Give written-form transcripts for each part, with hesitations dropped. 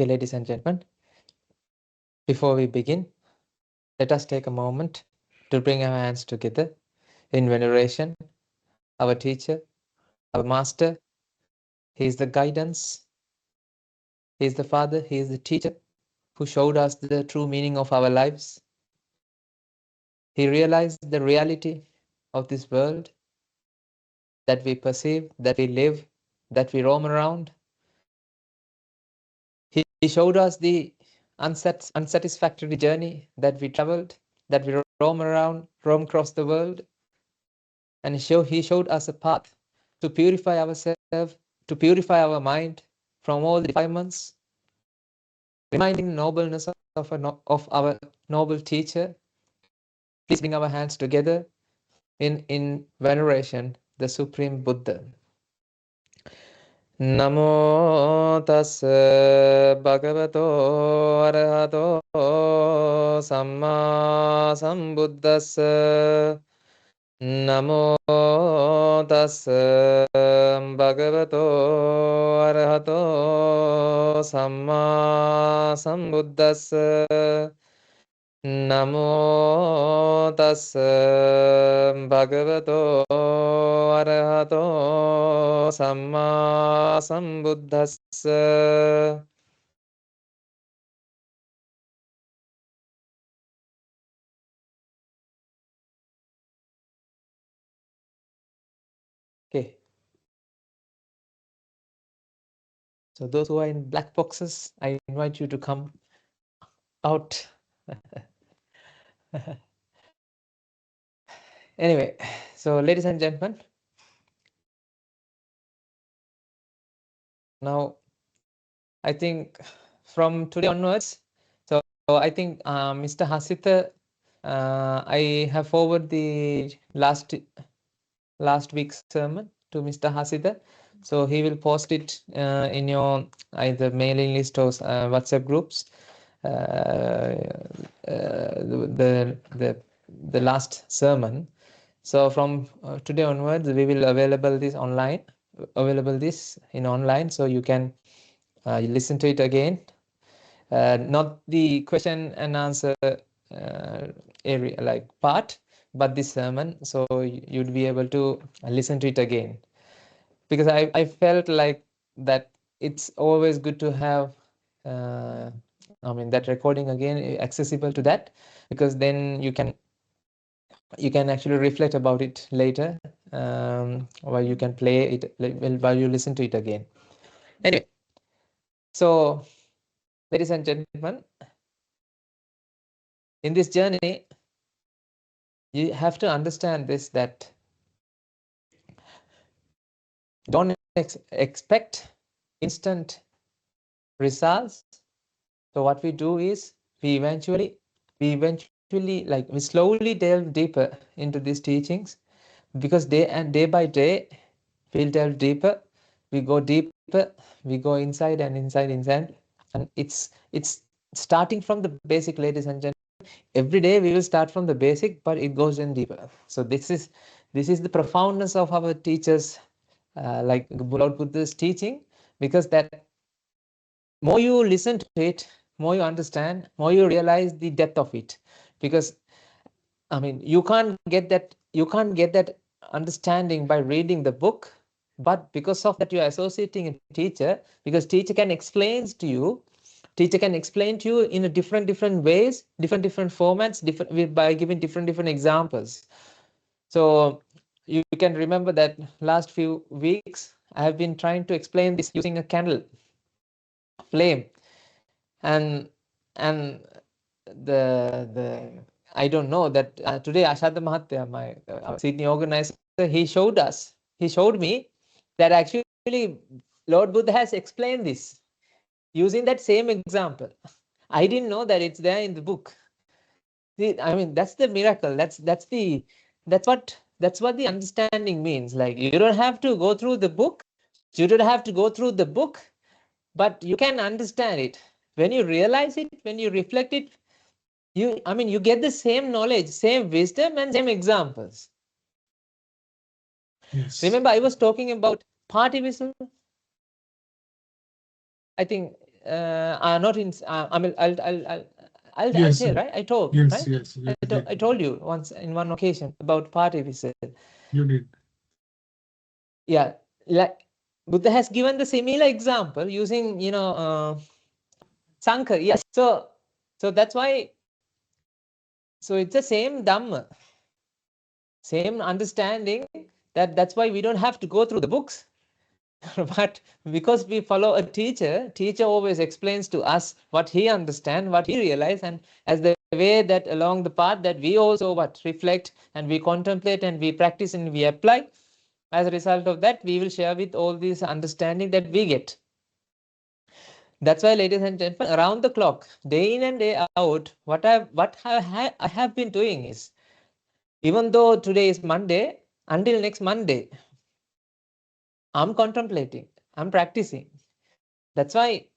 Okay, ladies and gentlemen, before we begin, let us take a moment to bring our hands together in veneration. Our teacher, our master, he is the guidance, he is the father, he is the teacher who showed us the true meaning of our lives. He realized the reality of this world that we perceive, that we live, that we roam around. He showed us the unsatisfactory journey that we traveled, that we roam across the world. And he showed us a path to purify ourselves, to purify our mind from all the defilements, reminding the nobleness of our noble teacher. Please bring our hands together in veneration, the Supreme Buddha. Namo tassa bhagavato arahato samma sambuddhassa. Namo tassa bhagavato arahato samma sambuddhassa. Namo tassa bhagavato arahato samma sambuddhassa. Okay. So those who are in black boxes, I invite you to come out. Anyway, so ladies and gentlemen, now I think from today onwards, so I think Mr. Hasitha, I have forwarded the last week's sermon to Mr. Hasitha. So he will post it in your either mailing list or WhatsApp groups. The last sermon. So from today onwards, we will available this in online, so you can listen to it again. Not the question and answer area like part, but this sermon, so you'd be able to listen to it again. Because I felt like that it's always good to have that recording again accessible to that, because then you can actually reflect about it later, while you can play it while you listen to it again. Anyway, so ladies and gentlemen, in this journey you have to understand this, that don't expect instant results. So what we do is we slowly delve deeper into these teachings, because day by day we'll delve deeper, we go deeper, we go inside and inside, and it's starting from the basic, ladies and gentlemen. Every day we will start from the basic, but it goes in deeper. So this is the profoundness of our teachers, like Lord Buddha's teaching, because that more you listen to it, more you understand, more you realize the depth of it. Because you can't get that understanding by reading the book, but because of that you are associating a teacher, because teacher can explain to you in a different ways, different formats, by giving different examples. So you can remember that last few weeks I have been trying to explain this using a candle flame, and the I don't know that today Ashada Mahatya, my Sydney organizer, he showed me that actually Lord Buddha has explained this using that same example. I didn't know that it's there in the book. See, that's the miracle. That's what the understanding means. Like, you don't have to go through the book. But you can understand it. When you realize it, when you reflect it, you get the same knowledge, same wisdom, and same examples. Yes. Remember, I was talking about partivism. I think are not in. I mean, I'll Yes, say, right? I told, yes, right? yes, you did. I told you once in one occasion about 𝗃𝗃𝗧. You did. Yeah, like Buddha has given the similar example using, Sankha. Yes. So that's why. So it's the same Dhamma, same understanding. That's why we don't have to go through the books. But because we follow a teacher always explains to us what he understands, what he realizes, and as the way that along the path that we also reflect and we contemplate and we practice and we apply. As a result of that, we will share with all this understanding that we get. That's why, ladies and gentlemen, around the clock, day in and day out, what I have been doing is, even though today is Monday, until next Monday, I'm contemplating, I'm practicing. That's why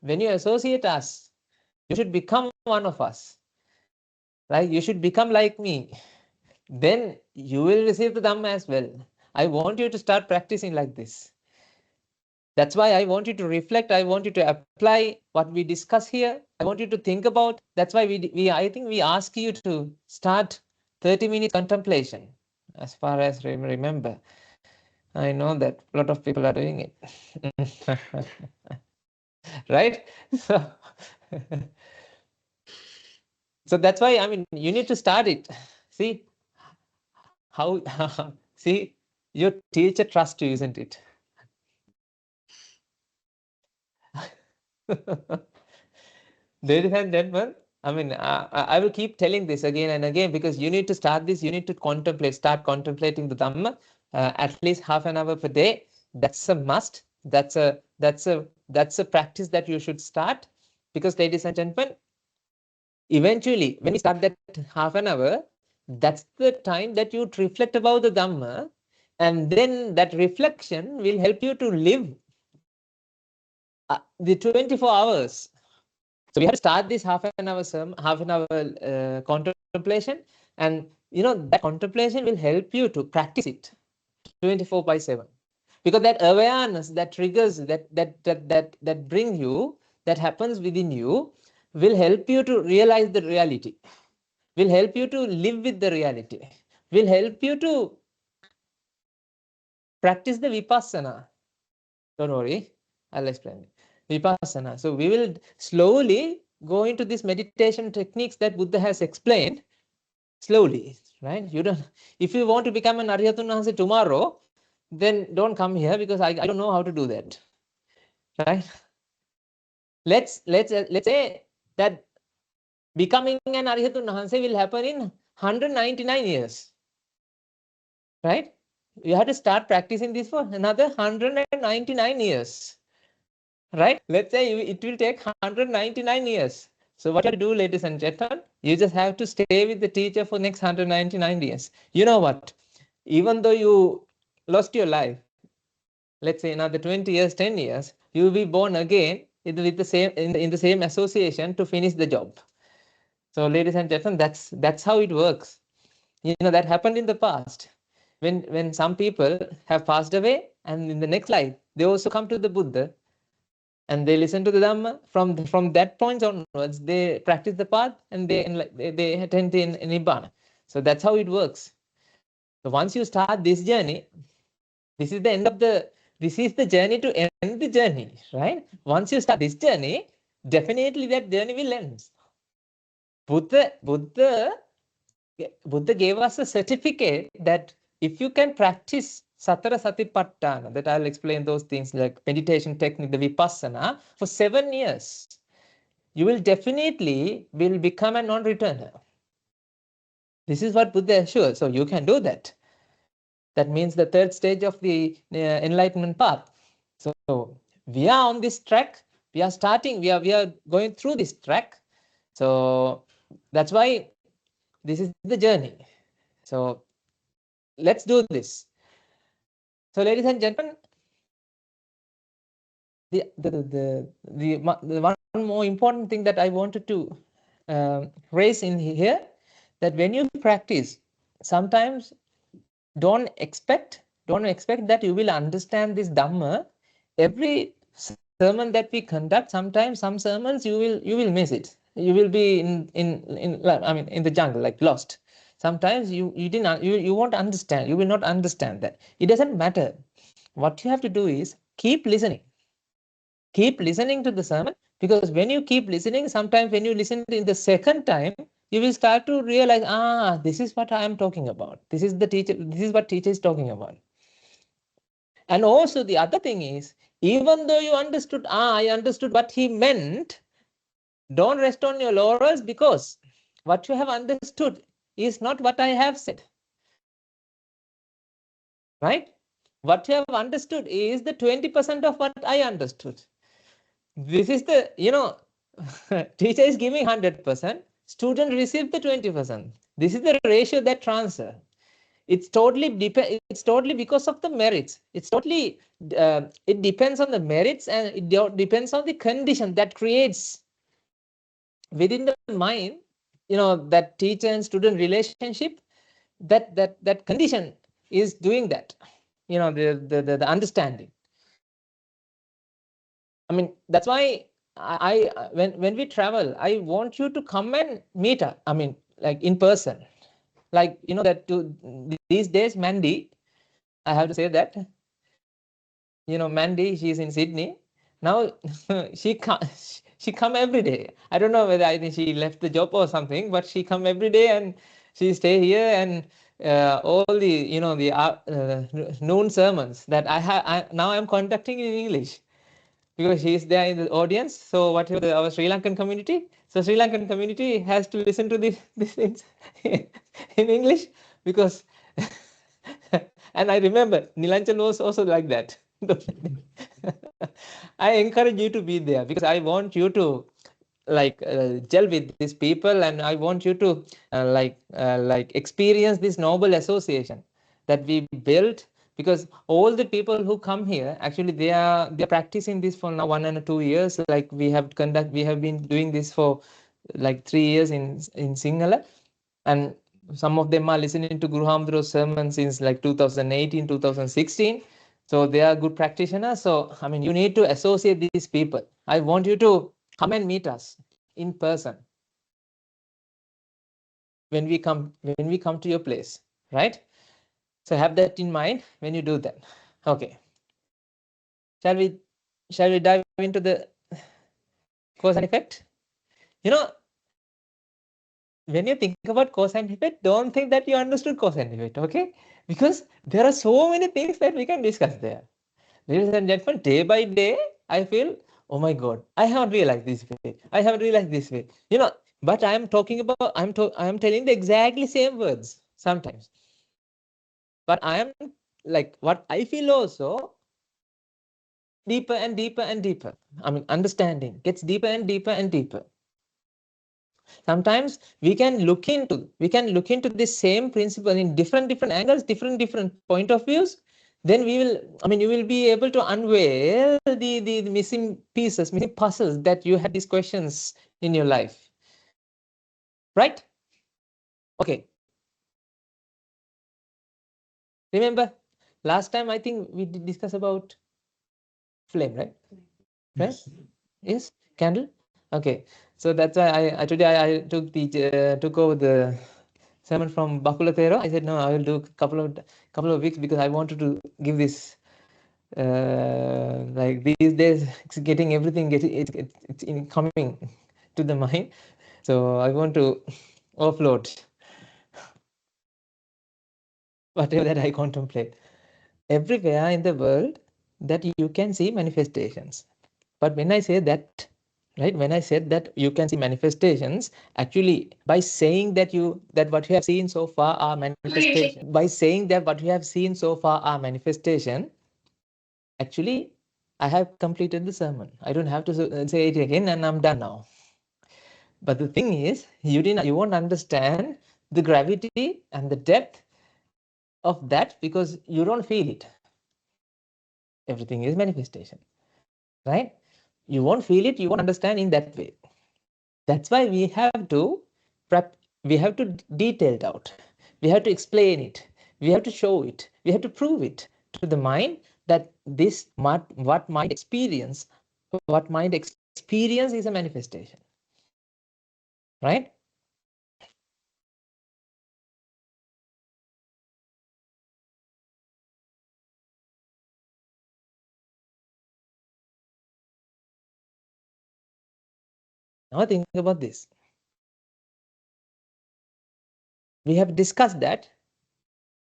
when you associate us, you should become one of us, right? You should become like me. Then you will receive the Dhamma as well. I want you to start practicing like this. That's why I want you to reflect. I want you to apply what we discuss here. I want you to think about. That's why I think we ask you to start 30-minute contemplation. As far as I remember, I know that a lot of people are doing it. Right? So that's why, I mean, you need to start it. See how see your teacher trusts you, isn't it? Ladies and gentlemen, I mean, I will keep telling this again and again, because you need to start this. You need to start contemplating the Dhamma at least half an hour per day. That's a must. That's a practice that you should start, because, ladies and gentlemen, eventually, when you start that half an hour, that's the time that you reflect about the Dhamma, and then that reflection will help you to live the 24 hours. So we have to start this half an hour contemplation, and that contemplation will help you to practice it 24/7, because that awareness, that triggers, that bring you, that happens within you, will help you to realize the reality, will help you to live with the reality, will help you to practice the vipassana. Don't worry, I'll explain it. Vipassana. So we will slowly go into these meditation techniques that Buddha has explained slowly, right? You don't. If you want to become an Arhatun Vahance tomorrow, then don't come here, because I don't know how to do that, right? Let's say that becoming an Arhatun Vahance will happen in 199 years, right? You have to start practicing this for another 199 years. Right? Let's say it will take 199 years. So what you have to do, ladies and gentlemen, you just have to stay with the teacher for next 199 years. You know what? Even though you lost your life, let's say another 20 years, 10 years, you will be born again with the same in the same association to finish the job. So, ladies and gentlemen, that's how it works. That happened in the past. When some people have passed away, and in the next life, they also come to the Buddha, and they listen to the Dhamma. From that point onwards, they practice the path, and they attend in Nibbana. So that's how it works. So once you start this journey, this is the end of this is the journey to end the journey, right? Once you start this journey, definitely that journey will end. Buddha gave us a certificate that if you can practice Satara Satipatthana, that I'll explain those things like meditation technique, the Vipassana, for 7 years, you will definitely become a non-returner. This is what Buddha assures. So you can do that. That means the third stage of the enlightenment path. So we are on this track. We are starting. We are going through this track. So that's why this is the journey. So let's do this. So, ladies and gentlemen, the one more important thing that I wanted to raise in here, that when you practice, sometimes don't expect that you will understand this Dhamma every sermon that we conduct, sometimes some sermons you will miss it. You will be in the jungle, like lost. Sometimes you won't understand. You will not understand that. It doesn't matter. What you have to do is keep listening. Keep listening to the sermon, because when you keep listening, sometimes when you listen in the second time, you will start to realize, this is what I am talking about. This is the teacher. This is what teacher is talking about. And also the other thing is, even though you understood, I understood what he meant, don't rest on your laurels, because what you have understood is not what I have said. Right? What you have understood is the 20% of what I understood. This is the, teacher is giving 100%, student receive the 20%. This is the ratio that transfer. It's totally because of the merits. It's totally, it depends on the merits, and it depends on the condition that creates within the mind, that teacher and student relationship, that condition is doing that, the understanding. I mean, that's why when we travel, I want you to come and meet her. I mean, like in person. Like, these days, Mandy, I have to say that, Mandy, she's in Sydney. Now, she come every day. I don't know whether I think she left the job or something, but she come every day and she stay here, and all the, the noon sermons that now I'm conducting in English, because she is there in the audience. So whatever our Sri Lankan community, so Sri Lankan community has to listen to this things in English, because and I remember Nilanjan was also like that. I encourage you to be there, because I want you to gel with these people, and I want you to experience this noble association that we built. Because all the people who come here, actually they are practicing this for now 1 and 2 years. Like we have been doing this for like 3 years in Sinhala, and some of them are listening to Guru Hamdro's sermons since like 2018, 2016. So they are good practitioners. So I mean, you need to associate these people. I want you to come and meet us in person when we come to your place, right? So have that in mind when you do that. Okay. Shall we dive into the cause and effect? When you think about cause and effect, don't think that you understood cause and effect, okay? Because there are so many things that we can discuss there. Ladies and gentlemen, day by day, I feel, oh my God, I haven't realized this way. I haven't realized this way. But I am talking about, I am telling the exactly same words sometimes. But I am like, what I feel also, deeper and deeper and deeper. I mean, understanding gets deeper and deeper and deeper. Sometimes we can look into this same principle in different angles, different point of views. Then you will be able to unveil the missing pieces, missing puzzles that you had these questions in your life. Right? Okay. Remember, last time I think we did discuss about flame, right? Right? Yes, candle. Okay, so that's why I today I took over the sermon from 𝗵𝗺 𝗬𝗧. I said no, I will do couple of weeks, because I wanted to give this. Like these days, it's getting everything. It's coming to the mind, so I want to offload whatever that I contemplate. Everywhere in the world that you can see manifestations. But when I say that, right, when I said that you can see manifestations, actually by saying that what you have seen so far are manifestation, by saying that what you have seen so far are manifestation, actually I have completed the sermon. I don't have to say it again, and I'm done now. But the thing is, you won't understand the gravity and the depth of that, because you don't feel it. Everything is manifestation, right? You won't feel it, you won't understand in that way. That's why we have to detail it out. We have to explain it. We have to show it. We have to prove it to the mind that what mind experience what mind experience is a manifestation, right? Now think about this. We have discussed that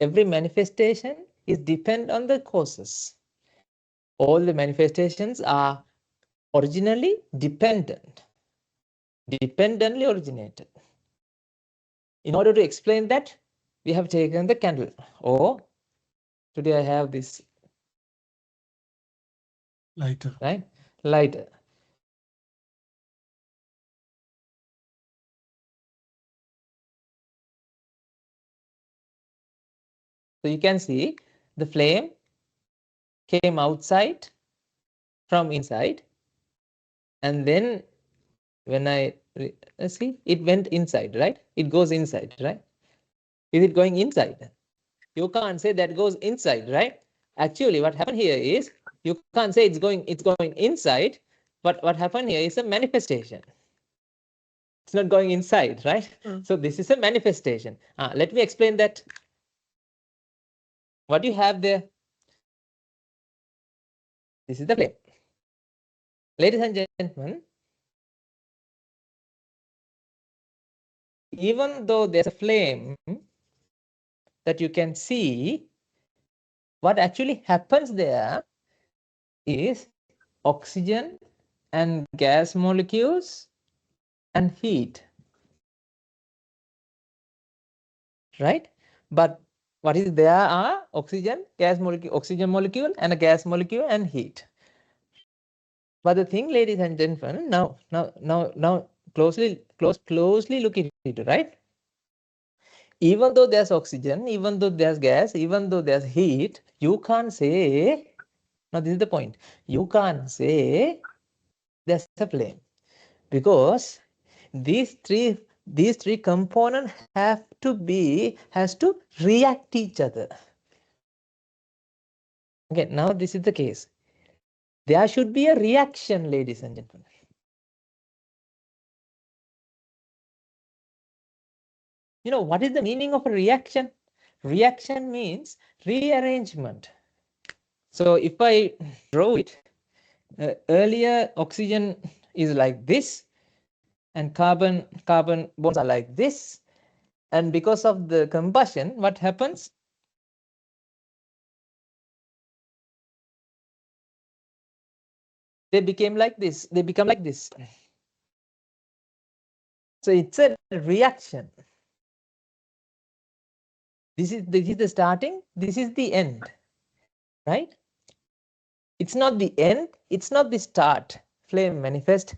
every manifestation is depend on the causes. All the manifestations are originally dependently originated. In order to explain that, we have taken the candle. Or today I have this lighter, right? Lighter. So you can see the flame came outside from inside, and then when I see, it went inside, right? It goes inside, right? Is it going inside? You can't say that goes inside, right? Actually, what happened here is you can't say it's going inside, but what happened here is a manifestation. It's not going inside, right? So this is a manifestation. Let me explain that. What you have there? This is the flame. Ladies and gentlemen, even though there's a flame that you can see, what actually happens there is oxygen and gas molecules and heat, right? But what is there are oxygen molecule and a gas molecule and heat. But the thing, ladies and gentlemen, now closely look at it, right? Even though there's oxygen, even though there's gas, even though there's heat, you can't say, now this is the point, you can't say there's a flame, because these three components has to react each other. Okay, now this is the case. There should be a reaction, ladies and gentlemen. You know, what is the meaning of a reaction? Reaction means rearrangement. So if I draw it, earlier oxygen is like this, and carbon bonds are like this. And because of the combustion, what happens? They became like this. They become like this. So it's a reaction. This is the starting. This is the end, right? It's not the end. It's not the start. Flame manifest.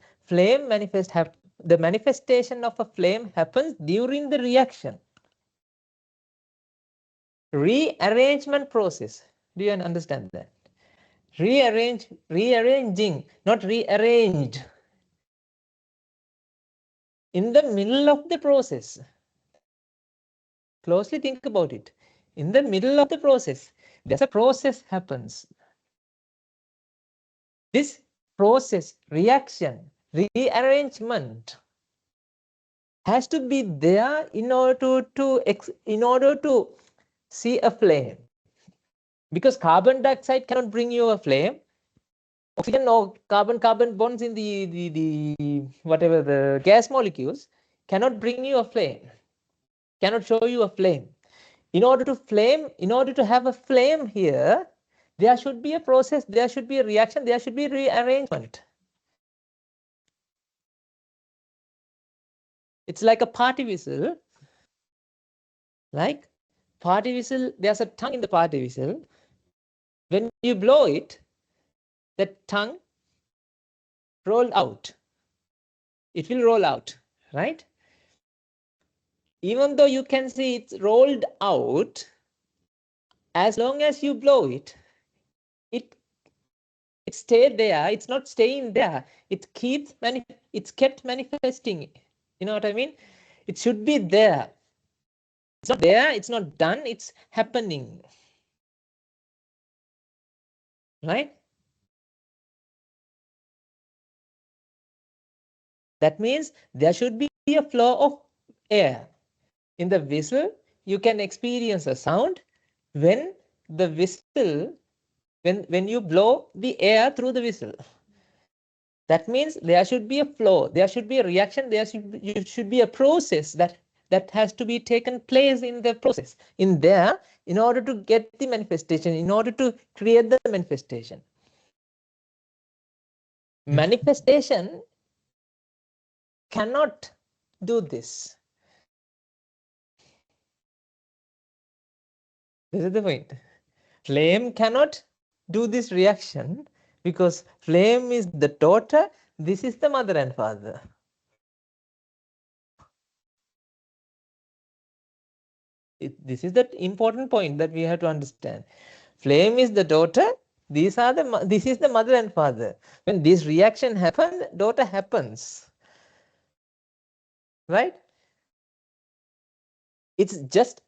The manifestation of a flame happens during the reaction. Rearrangement process. Do you understand that? Rearranging, not rearranged. In the middle of the process, closely think about it. In the middle of the process, there's a process happens. This process, reaction, rearrangement has to be there in order to see a flame. Because carbon dioxide cannot bring you a flame. Oxygen or carbon bonds in the whatever the gas molecules cannot bring you a flame, cannot show you a flame. In order to have a flame here, there should be a process, there should be a reaction, there should be rearrangement. It's like a party whistle. Like party whistle, there's a tongue in the party whistle. When you blow it, the tongue rolled out. It will roll out, right? Even though you can see it's rolled out, as long as you blow it, it stayed there. It's not staying there. It's kept manifesting. You know what I mean? It should be there. It's not there. It's not done. It's happening. Right? That means there should be a flow of air. In the whistle, you can experience a sound when the whistle, when you blow the air through the whistle. That means there should be a flow, there should be a reaction, there should be a process that has to be taken place in the process, in there, in order to get the manifestation, in order to create the manifestation. Manifestation cannot do this. This is the point. Flame cannot do this reaction because flame is the daughter, this is the mother and father. This is the important point that we have to understand. Flame is the daughter, this is the mother and father. When this reaction happens, daughter happens. Right? It's just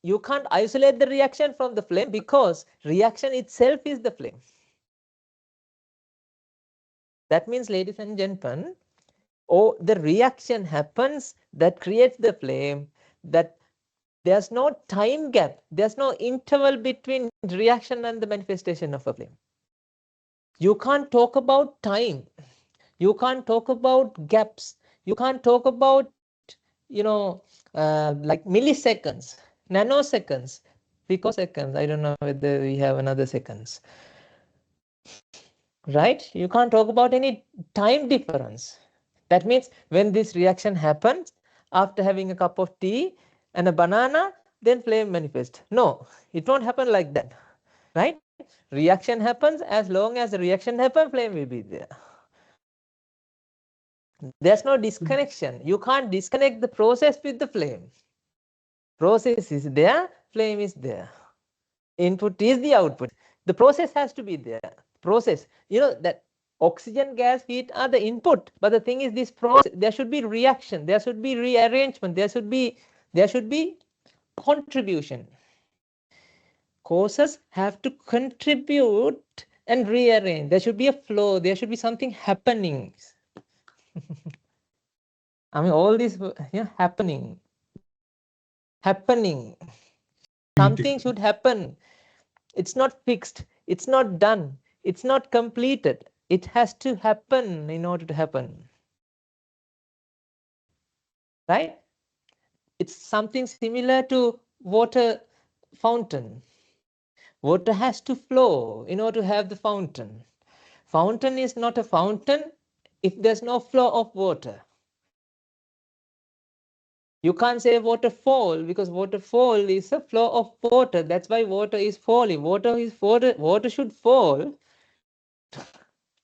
you can't isolate the reaction from the flame because reaction itself is the flame. That means, ladies and gentlemen, the reaction happens that creates the flame, that there's no time gap, there's no interval between reaction and the manifestation of a flame. You can't talk about time, you can't talk about gaps, you can't talk about, like milliseconds, nanoseconds, picoseconds. I don't know whether we have another seconds. Right? You can't talk about any time difference. That means when this reaction happens after having a cup of tea and a banana, then flame manifests. No, it won't happen like that. Right? Reaction happens, as long as the reaction happens, flame will be there. There's no disconnection. You can't disconnect the process with the flame. Process is there, flame is there. Input is the output. The process has to be there. Process, that oxygen, gas, heat are the input, but the thing is, this process, there should be reaction, there should be rearrangement, there should be contribution. Causes have to contribute and rearrange. There should be a flow, there should be something happening. All this happening. Something should happen. It's not fixed, it's not done, it's not completed. It has to happen in order to happen. Right? It's something similar to water fountain. Water has to flow in order to have the fountain. Fountain is not a fountain if there's no flow of water. You can't say waterfall because waterfall is a flow of water. That's why water is falling. Water should fall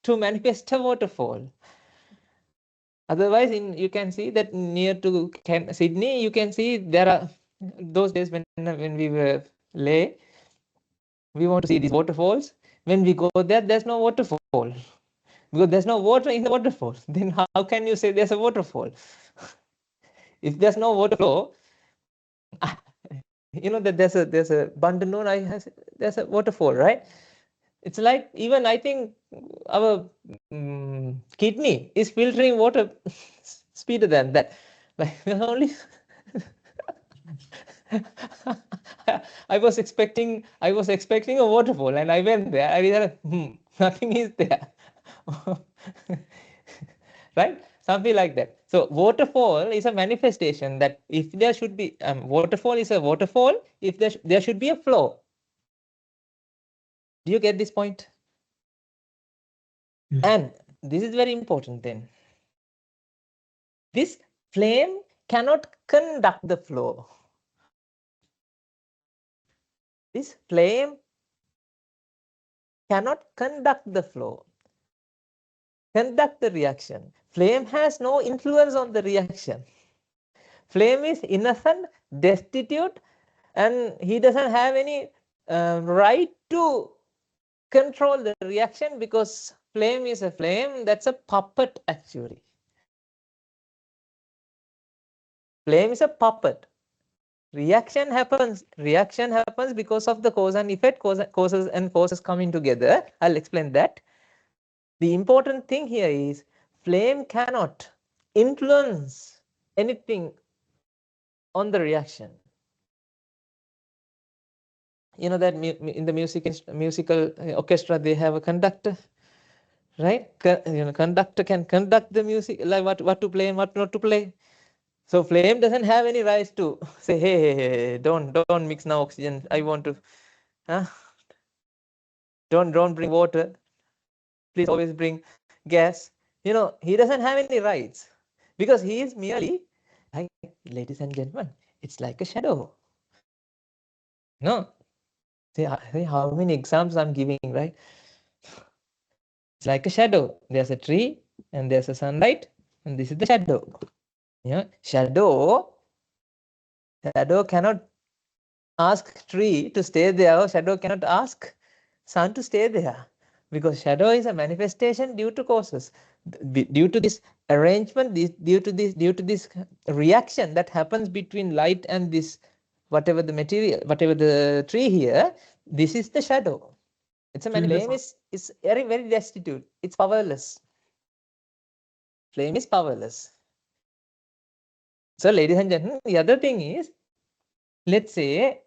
to manifest a waterfall. Otherwise, you can see that near to Sydney, you can see there are those days when we were lay, we want to see these waterfalls. When we go there, there's no waterfall because there's no water in the waterfall. Then how can you say there's a waterfall? If there's no water flow, that there's a Bandanur, there's a waterfall, right? It's like, even I think our kidney is filtering water speeder than that. Like, only I was expecting a waterfall, and I went there. I realized nothing is there. Right? Something like that. So waterfall is a manifestation that if there should be waterfall is a waterfall if there should be a flow. Do you get this point? Yes. And this is very important then. This flame cannot conduct the flow. This flame cannot conduct the flow, conduct the reaction. Flame has no influence on the reaction. Flame is innocent, destitute, and he doesn't have any right to control the reaction because flame is a flame. That's a puppet, actually. Flame is a puppet. Reaction happens because of the cause and effect. Causes and forces coming together. I'll explain that. The important thing here is flame cannot influence anything on the reaction. You know that in the musical orchestra they have a conductor, right? Conductor can conduct the music, like what to play and what not to play. So flame doesn't have any rights to say, hey, don't mix now oxygen. I want to, don't bring water. Please always bring gas. He doesn't have any rights because he is merely, like, ladies and gentlemen, it's like a shadow. No, see how many examples I'm giving, right? It's like a shadow. There's a tree and there's a sunlight, and this is the shadow. Shadow cannot ask tree to stay there, or shadow cannot ask sun to stay there, because shadow is a manifestation due to causes, due to this arrangement, due to this reaction that happens between light and this, whatever the material, whatever the tree here. This is the shadow. It's a flame is very, very destitute. It's powerless. Flame is powerless. So, ladies and gentlemen, the other thing is, let's say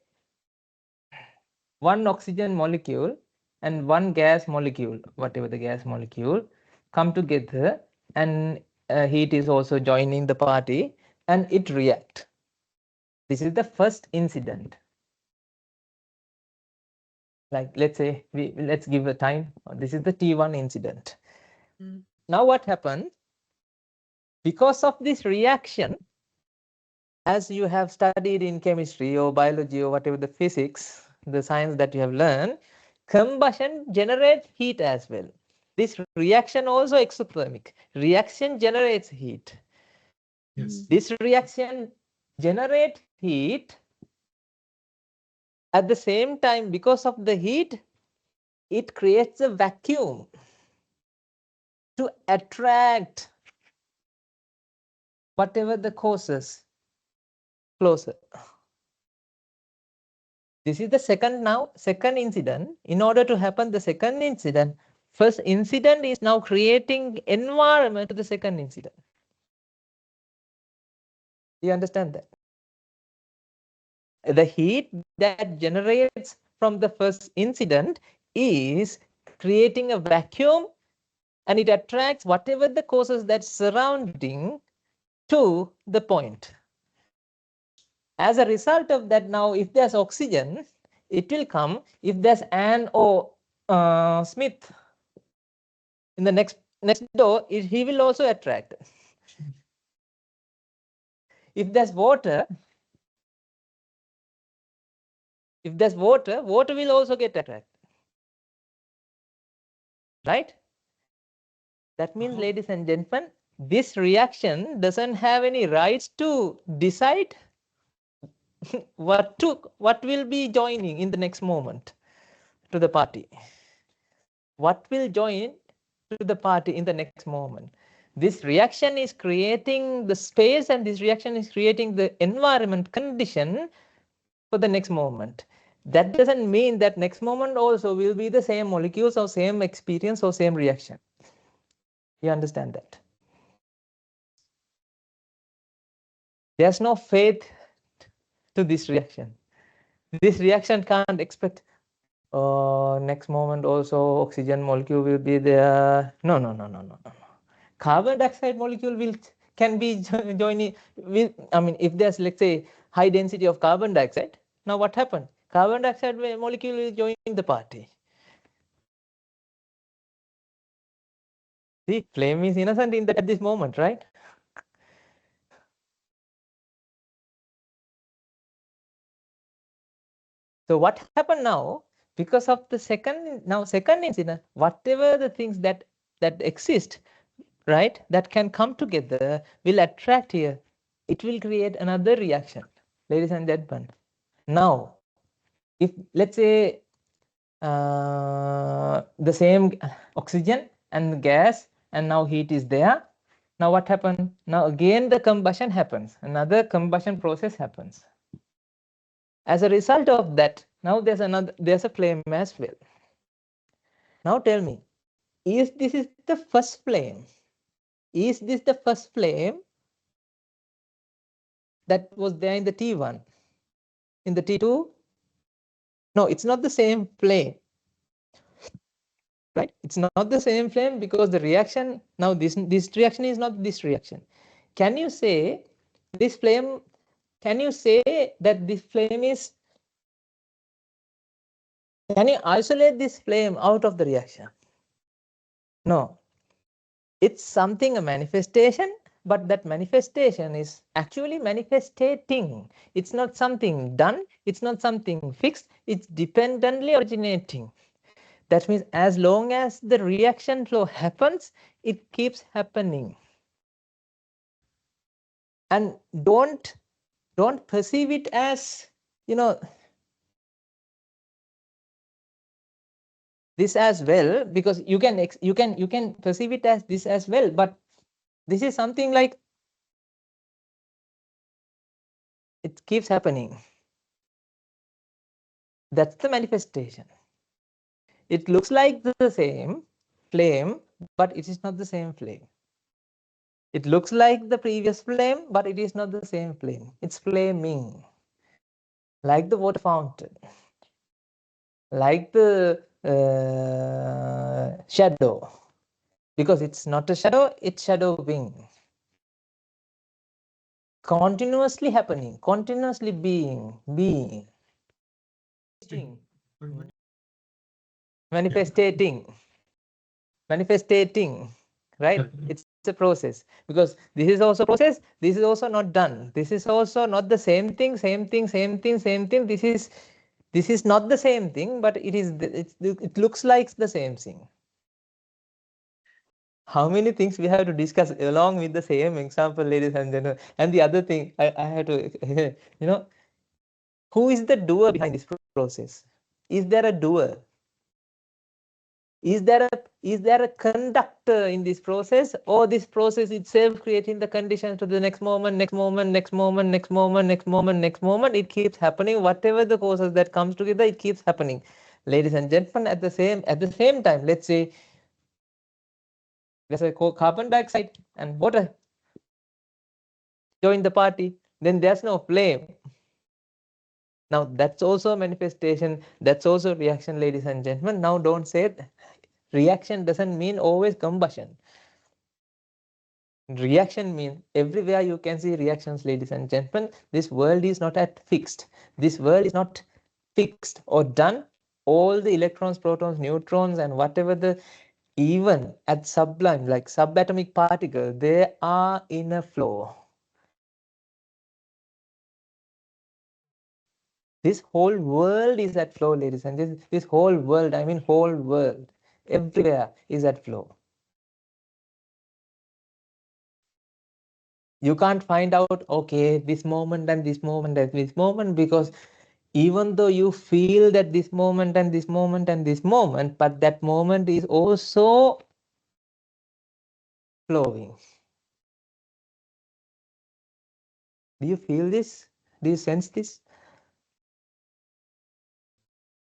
one oxygen molecule and one gas molecule, whatever the gas molecule, come together, and heat is also joining the party, and it react. This is the first incident. Like, let's say let's give a time. This is the T1 incident. Now what happened? Because of this reaction, as you have studied in chemistry or biology or whatever the physics, the science that you have learned, combustion generates heat as well. This reaction also exothermic. Reaction generates heat. Yes. This reaction generates heat. At the same time, because of the heat, it creates a vacuum to attract whatever the causes closer. This is the second incident. In order to happen the second incident, first incident is now creating environment to the second incident. You understand that? The heat that generates from the first incident is creating a vacuum, and it attracts whatever the causes that's surrounding to the point. As a result of that, now if there's oxygen, it will come. If there's Anne or Smith in the next door, he will also attract. If there's water, water will also get attracted. Right? That means, ladies and gentlemen, this reaction doesn't have any rights to decide what will be joining in the next moment to the party. What will join to the party in the next moment? This reaction is creating the space, and this reaction is creating the environment condition for the next moment. That doesn't mean that next moment also will be the same molecules or same experience or same reaction. You understand that? There's no faith to this reaction. This reaction can't expect, next moment also oxygen molecule will be there. No. Carbon dioxide molecule can be joining with, if there's, let's say, high density of carbon dioxide, now what happened? Carbon dioxide molecule will join the party. See, flame is innocent at this moment, right? So what happened now? Because of the second incident, whatever the things that exist, right, that can come together will attract here. It will create another reaction, ladies and gentlemen. Now, if let's say the same oxygen and gas, and now heat is there. Now what happened? Now again the combustion happens. Another combustion process happens. As a result of that, now there's a flame as well. Now tell me, is this the first flame Is this the first flame that was there in the T1? In the T2? No, it's not the same flame. Right? It's not the same flame because the reaction, now this reaction is not this reaction. Can you say this flame, can you say that this flame is, can you isolate this flame out of the reaction? No. It's something, a manifestation, but that manifestation is actually manifestating. It's not something done, it's not something fixed, it's dependently originating. That means as long as the reaction flow happens, it keeps happening. And don't perceive it as, you know, this as well, because you can perceive it as this as well, but this is something like it keeps happening. That's the manifestation. It looks like the same flame, but it is not the same flame. It looks like the previous flame, but it is not the same flame. It's flaming, like the water fountain, like the shadow, because it's not a shadow, it's shadowing. Continuously happening, continuously being. Manifestating, right? It's a process, because this is also process, this is also not done, this is also not the same thing. This is not the same thing, but it looks like the same thing. How many things we have to discuss along with the same example, ladies and gentlemen? And the other thing I have to, who is the doer behind this process? Is there a doer? Is there a conductor in this process, or this process itself creating the conditions to the next moment? It keeps happening. Whatever the causes that comes together, it keeps happening. Ladies and gentlemen, at the same time, let's say there's a carbon dioxide and water join the party, then there's no flame. Now that's also a manifestation, that's also reaction, ladies and gentlemen. Now don't say reaction doesn't mean always combustion. Reaction means everywhere you can see reactions, ladies and gentlemen. This world is not fixed. This world is not fixed or done. All the electrons, protons, neutrons, and whatever the, even at sublime, like subatomic particle, they are in a flow. This whole world is at flow, ladies and gentlemen. This whole world, I mean whole world, everywhere is at flow. You can't find out, okay, this moment and this moment and this moment, because even though you feel that this moment and this moment and this moment, but that moment is also flowing. Do you feel this? Do you sense this?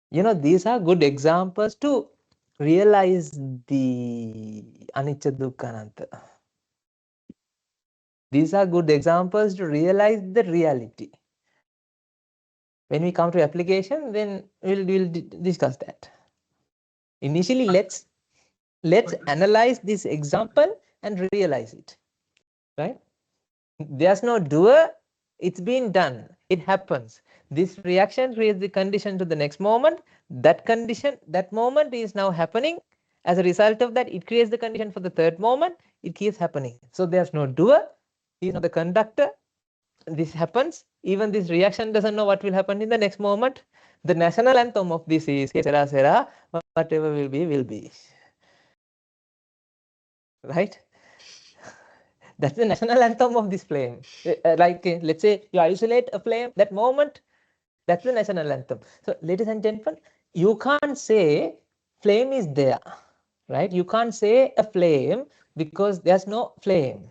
These are good examples to realize the anicca dukkha anatta. These are good examples to realize the reality. When we come to application, then we'll discuss that. Initially, let's analyze this example and realize it, right? There's no doer, it's been done, it happens. This reaction creates the condition to the next moment. That condition, that moment is now happening. As a result of that, it creates the condition for the third moment. It keeps happening. So there's no doer, he's not the conductor. This happens. Even this reaction doesn't know what will happen in the next moment. The national anthem of this is 𝗘𝗃 𝗃, whatever will be, will be. Right? That's the national anthem of this flame. Like, let's say you isolate a flame, that moment, that's the national anthem. So, ladies and gentlemen, you can't say flame is there, right? You can't say a flame because there's no flame,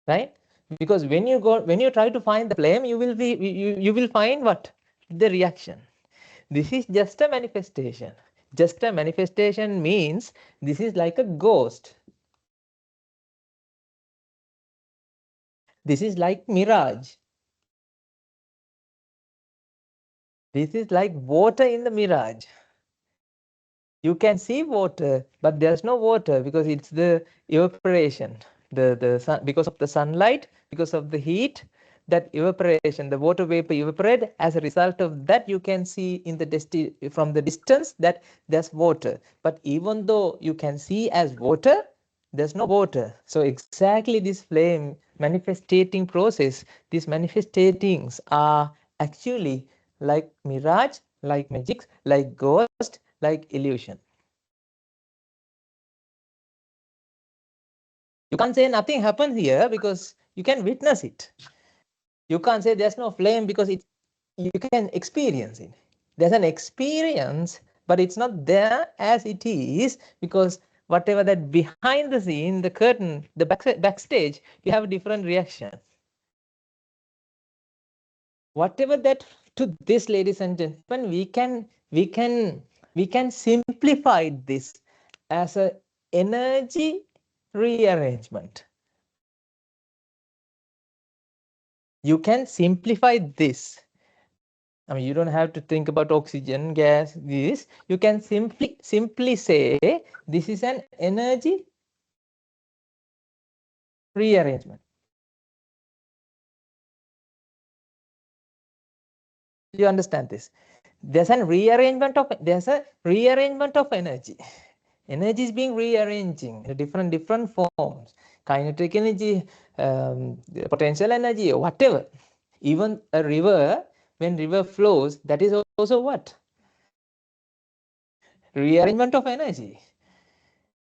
right? Because when you try to find the flame, you will find what? The reaction. This is just a manifestation. Just a manifestation means this is like a ghost. This is like mirage. This is like water in the mirage. You can see water, but there's no water because it's the evaporation. The sun, because of the sunlight, because of the heat, that evaporation, the water vapor evaporate. As a result of that, you can see in the from the distance that there's water. But even though you can see as water, there's no water. So exactly this flame manifestating process, these manifestatings are actually like mirage, like magic, like ghost, like illusion. You can't say nothing happened here because you can witness it. You can't say there's no flame because you can experience it. There's an experience, but it's not there as it is because whatever that behind the scene, the curtain, the backstage, you have a different reaction. Whatever that, to this, ladies and gentlemen, we can simplify this as a energy rearrangement. You can simplify this. I mean, you don't have to think about oxygen, gas, this. You can simply say this is an energy rearrangement. You understand this? There's a rearrangement of energy. Energy is being rearranging in different forms. Kinetic energy, potential energy, whatever. Even a river, when river flows, that is also what? Rearrangement of energy.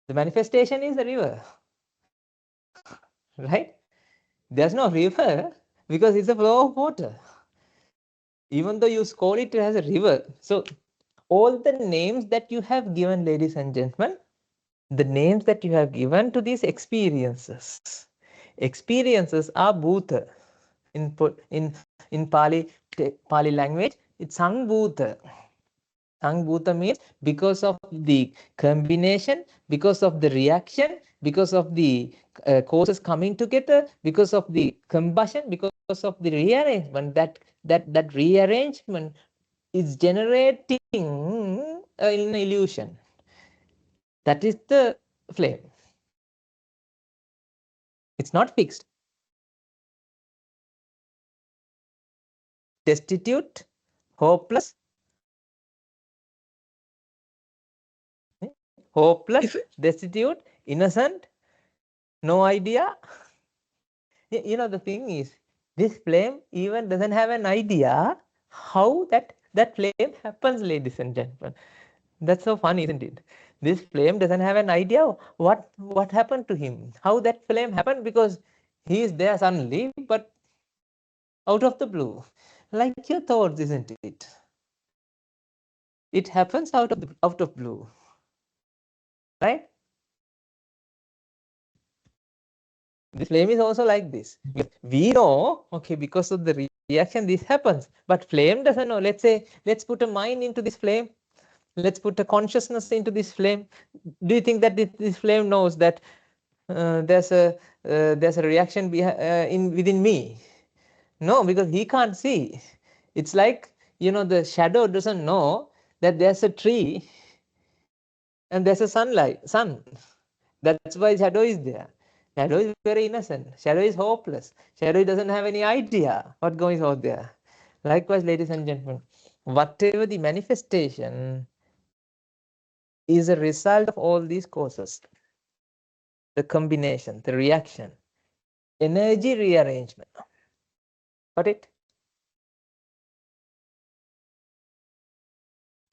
The manifestation is the river, right? There's no river because it's a flow of water. Even though you call it as a river. So all the names that you have given, ladies and gentlemen, the names that you have given to these experiences are bhuta. In Pali language, it's sangbhuta. Sangbhuta means because of the combination, because of the reaction, because of the causes coming together, because of the combustion, because of the rearrangement, that rearrangement is generating an illusion. That is the flame. It's not fixed. Destitute, hopeless, destitute, innocent, no idea. You know, the thing is, this flame even doesn't have an idea how that flame happens, ladies and gentlemen. That's so funny, isn't it? This flame doesn't have an idea what happened to him, how that flame happened, because he is there suddenly, but out of the blue, like your thoughts, isn't it? It happens out of blue, right? This flame is also like this. We know, okay, because of the reaction, this happens, but flame doesn't know. Let's put a mind into this flame. Let's put a consciousness into this flame. Do you think that this flame knows that there's a reaction within me? No, because he can't see. It's like, you know, the shadow doesn't know that there's a tree and there's a sun. That's why shadow is there. Shadow is very innocent. Shadow is hopeless. Shadow doesn't have any idea what going on there. Likewise, ladies and gentlemen, whatever the manifestation is a result of all these causes. The combination, the reaction, energy rearrangement. Got it?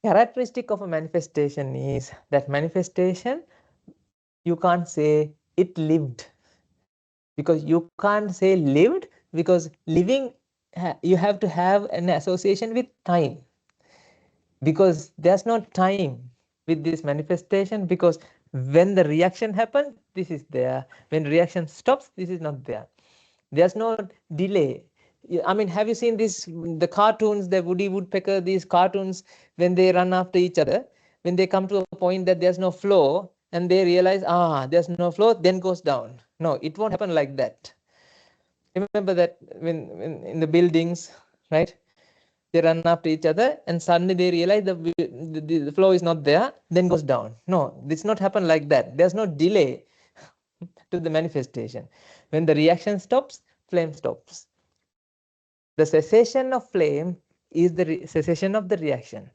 Characteristic of a manifestation is that manifestation, you can't say it lived, because you can't say lived, because living, you have to have an association with time, because there's no time with this manifestation, because when the reaction happens, this is there. When reaction stops, this is not there. There's no delay. I mean, have you seen the cartoons, the Woody Woodpecker, these cartoons, when they run after each other, when they come to a point that there's no flow, and they realize, there's no flow, then goes down. No, it won't happen like that. Remember that when in the buildings, right? They run after each other and suddenly they realize the flow is not there, then goes down. No, this not happen like that. There's no delay to the manifestation. When the reaction stops, flame stops. The cessation of flame is the cessation of the reaction.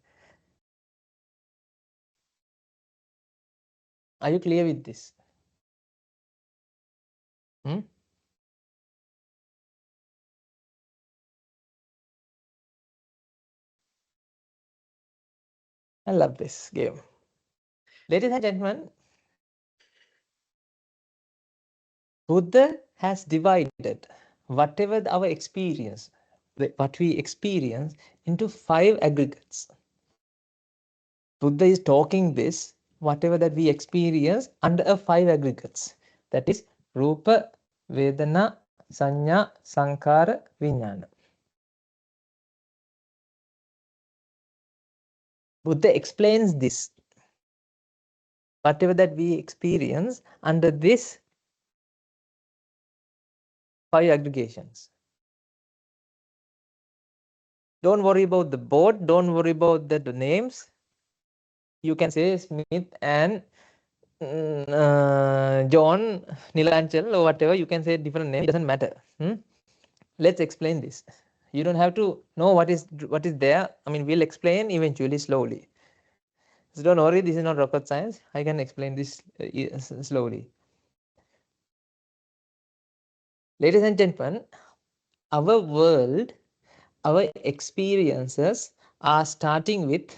Are you clear with this? Hmm? I love this game. Ladies and gentlemen, Buddha has divided whatever our experience, what we experience, into 5 aggregates. Buddha is talking this, whatever that we experience, under 5 aggregates. That is Rupa, Vedana, Sanya, Sankhara, Vijnana. Buddha explains this, whatever that we experience, under this 5 aggregations. Don't worry about the board, don't worry about the names. You can say Smith and John, Nilanchal, or whatever. You can say different name, it doesn't matter. Let's explain this. You don't have to know what is there. I mean, we'll explain eventually, slowly. So don't worry, this is not rocket science. I can explain this slowly. Ladies and gentlemen, our world, our experiences are starting with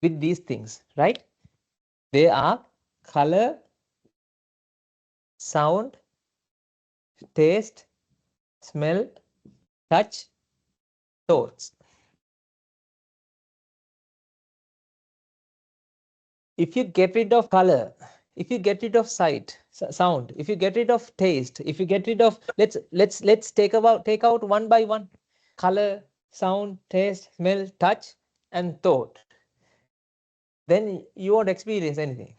these things, right? They are color, sound, taste, smell, touch, thoughts. If you get rid of color, if you get rid of sight, sound, if you get rid of taste, if you get rid of, let's take out one by one: color, sound, taste, smell, touch, and thought. Then you won't experience anything.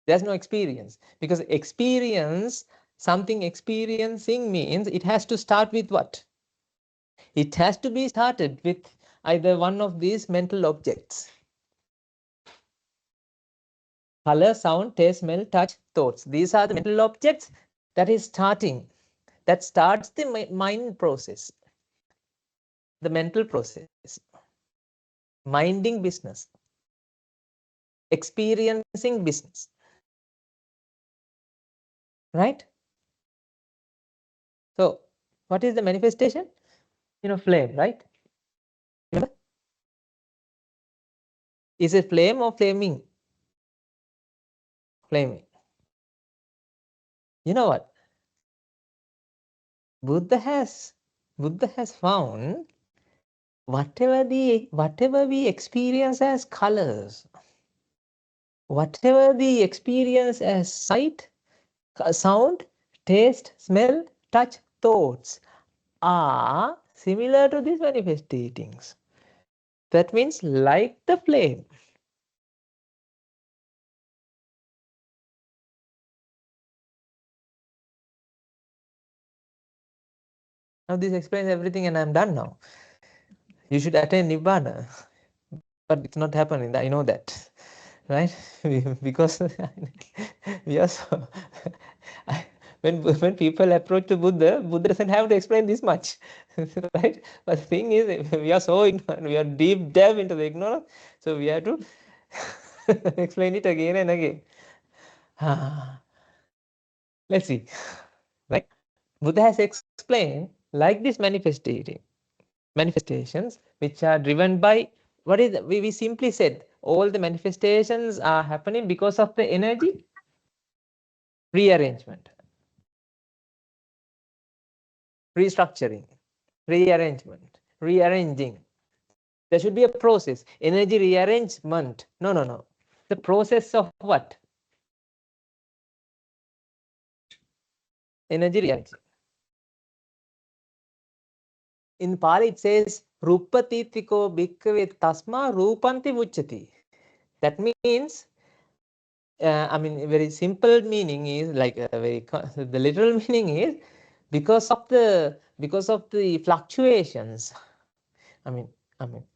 There's no experience, because something experiencing means it has to start with what? It has to be started with either one of these mental objects: color, sound, taste, smell, touch, thoughts. These are the mental objects that is starting. That starts the mind process, the mental process, minding business, experiencing business, right? So what is the manifestation? Flame, right? Remember? Is it flame or flaming? Flaming. You know what? Buddha has found whatever we experience as colors, whatever we experience as sight, sound, taste, smell, touch, thoughts are similar to these manifestations. That means like the flame. Now this explains everything and I'm done now. You should attain Nibbana. But it's not happening, I know that. Right? Because we are so when people approach to Buddha doesn't have to explain this much. Right? But the thing is, we are so ignorant, we are deep dive into the ignorance, so we have to explain it again and again. Let's see. Right? Buddha has explained like this manifestations which are driven by what is we simply said all the manifestations are happening because of the energy rearrangement, restructuring, rearrangement, rearranging. There should be a process. Energy rearrangement. No. The process of what? Energy rearranging. In Pali it says Ruppatitiko bhikkhave tasma rupanti vucchati. That means, I mean, very simple meaning is like the literal meaning is because of the fluctuations. I mean,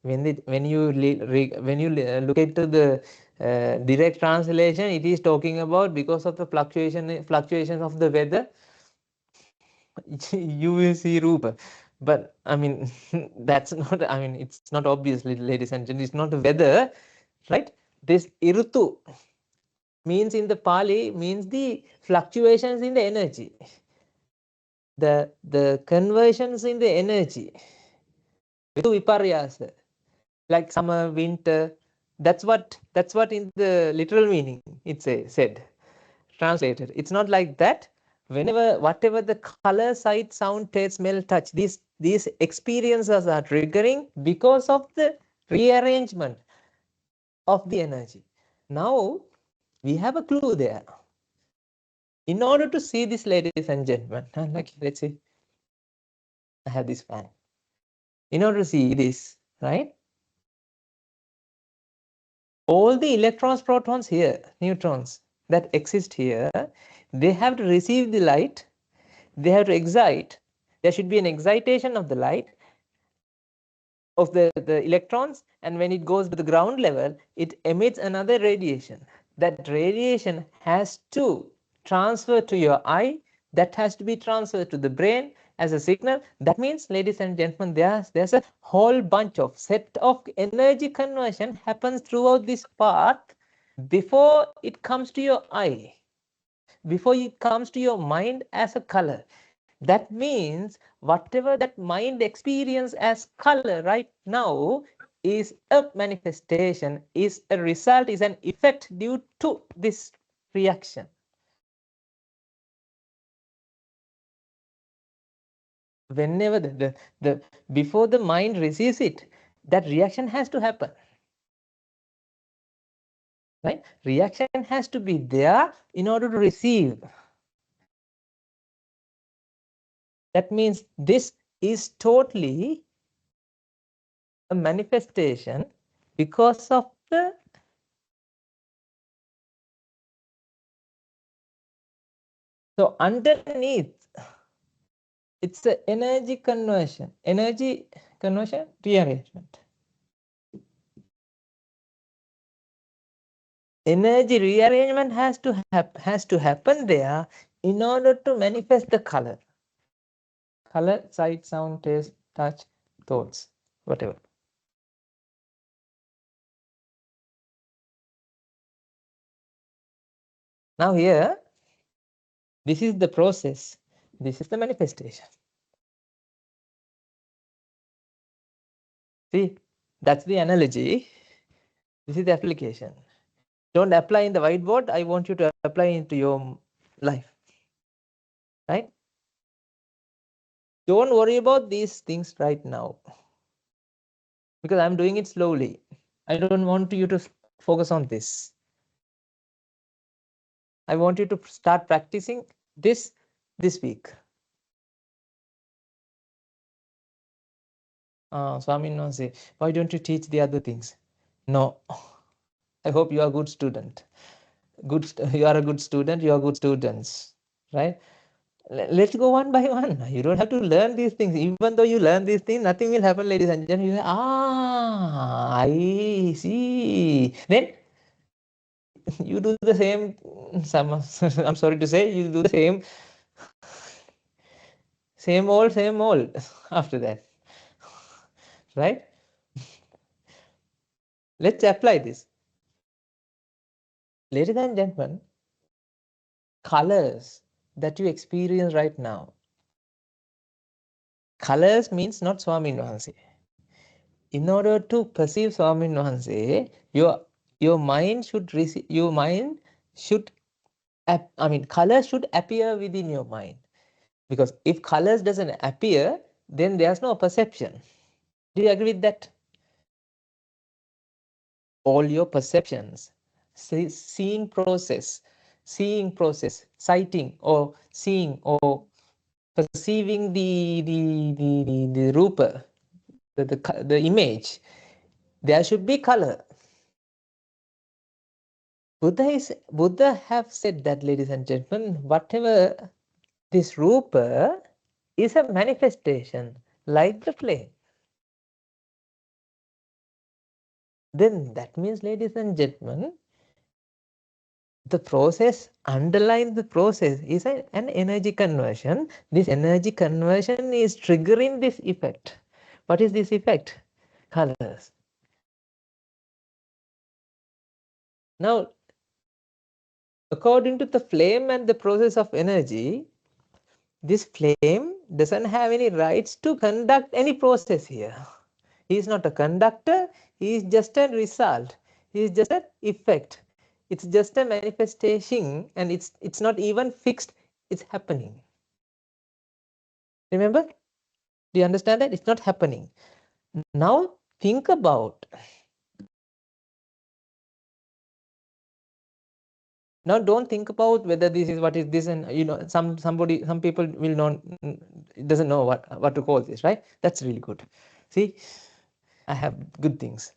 when you look into the direct translation, it is talking about because of the fluctuations of the weather, you will see rupa. But I mean, that's not. I mean, it's not obvious, ladies and gentlemen. It's not the weather, right? This irutu means in the Pali means the fluctuations in the energy, the conversions in the energy. Viparyasa, like summer, winter. That's what in the literal meaning it said, translated. It's not like that. Whatever the color, sight, sound, taste, smell, touch, these experiences are triggering because of the rearrangement of the energy. Now we have a clue there. In order to see this, ladies and gentlemen, like let's see, I have this fan. In order to see this, right? All the electrons, protons here, neutrons that exist here, they have to receive the light, they have to excite. There should be an excitation of the light, of the electrons, and when it goes to the ground level, it emits another radiation. That radiation has to transfer to your eye, that has to be transferred to the brain as a signal. That means, ladies and gentlemen, there's a whole bunch of set of energy conversion happens throughout this path before it comes to your eye, before it comes to your mind as a color. That means whatever that mind experience as color right now is a manifestation, is a result, is an effect due to this reaction. Whenever the before the mind receives it, that reaction has to happen. Right? Reaction has to be there in order to receive. That means this is totally a manifestation because of the so underneath it's a energy conversion, rearrangement. Energy rearrangement has to happen there in order to manifest the color. Color, sight, sound, taste, touch, thoughts, whatever. Now here, this is the process. This is the manifestation. See, that's the analogy. This is the application. Don't apply in the whiteboard. I want you to apply into your life. Right? Don't worry about these things right now, because I'm doing it slowly. I don't want you to focus on this. I want you to start practicing this week. Swami Nonse, why don't you teach the other things? No. I hope you are a good student. You are a good student. You are good students, right? Let's go one by one. You don't have to learn these things. Even though you learn these things, nothing will happen, ladies and gentlemen. You say, I see. Then you do the same. I'm sorry to say, you do the same old after that, right? Let's apply this. Ladies and gentlemen, colors that you experience right now. Colors means not Swami Nonse. In order to perceive Swami Nonse, your mind should receive. Your mind should. Colors should appear within your mind, because if colors doesn't appear, then there's no perception. Do you agree with that? All your perceptions, seeing process, sighting or seeing or perceiving the rupa, the image, there should be color. Buddha have said that, ladies and gentlemen, whatever this rupa is a manifestation, like the flame. Then that means, ladies and gentlemen, the process, underlying the process is an energy conversion. This energy conversion is triggering this effect. What is this effect? Colors. Now, according to the flame and the process of energy, this flame doesn't have any rights to conduct any process here. He is not a conductor, he is just a result. He is just an effect. It's just a manifestation, and it's not even fixed, it's happening. Remember? Do you understand that? It's not happening. Now think about. Now don't think about whether this is what is this, and some people will not, doesn't know what to call this, right? That's really good. See, I have good things.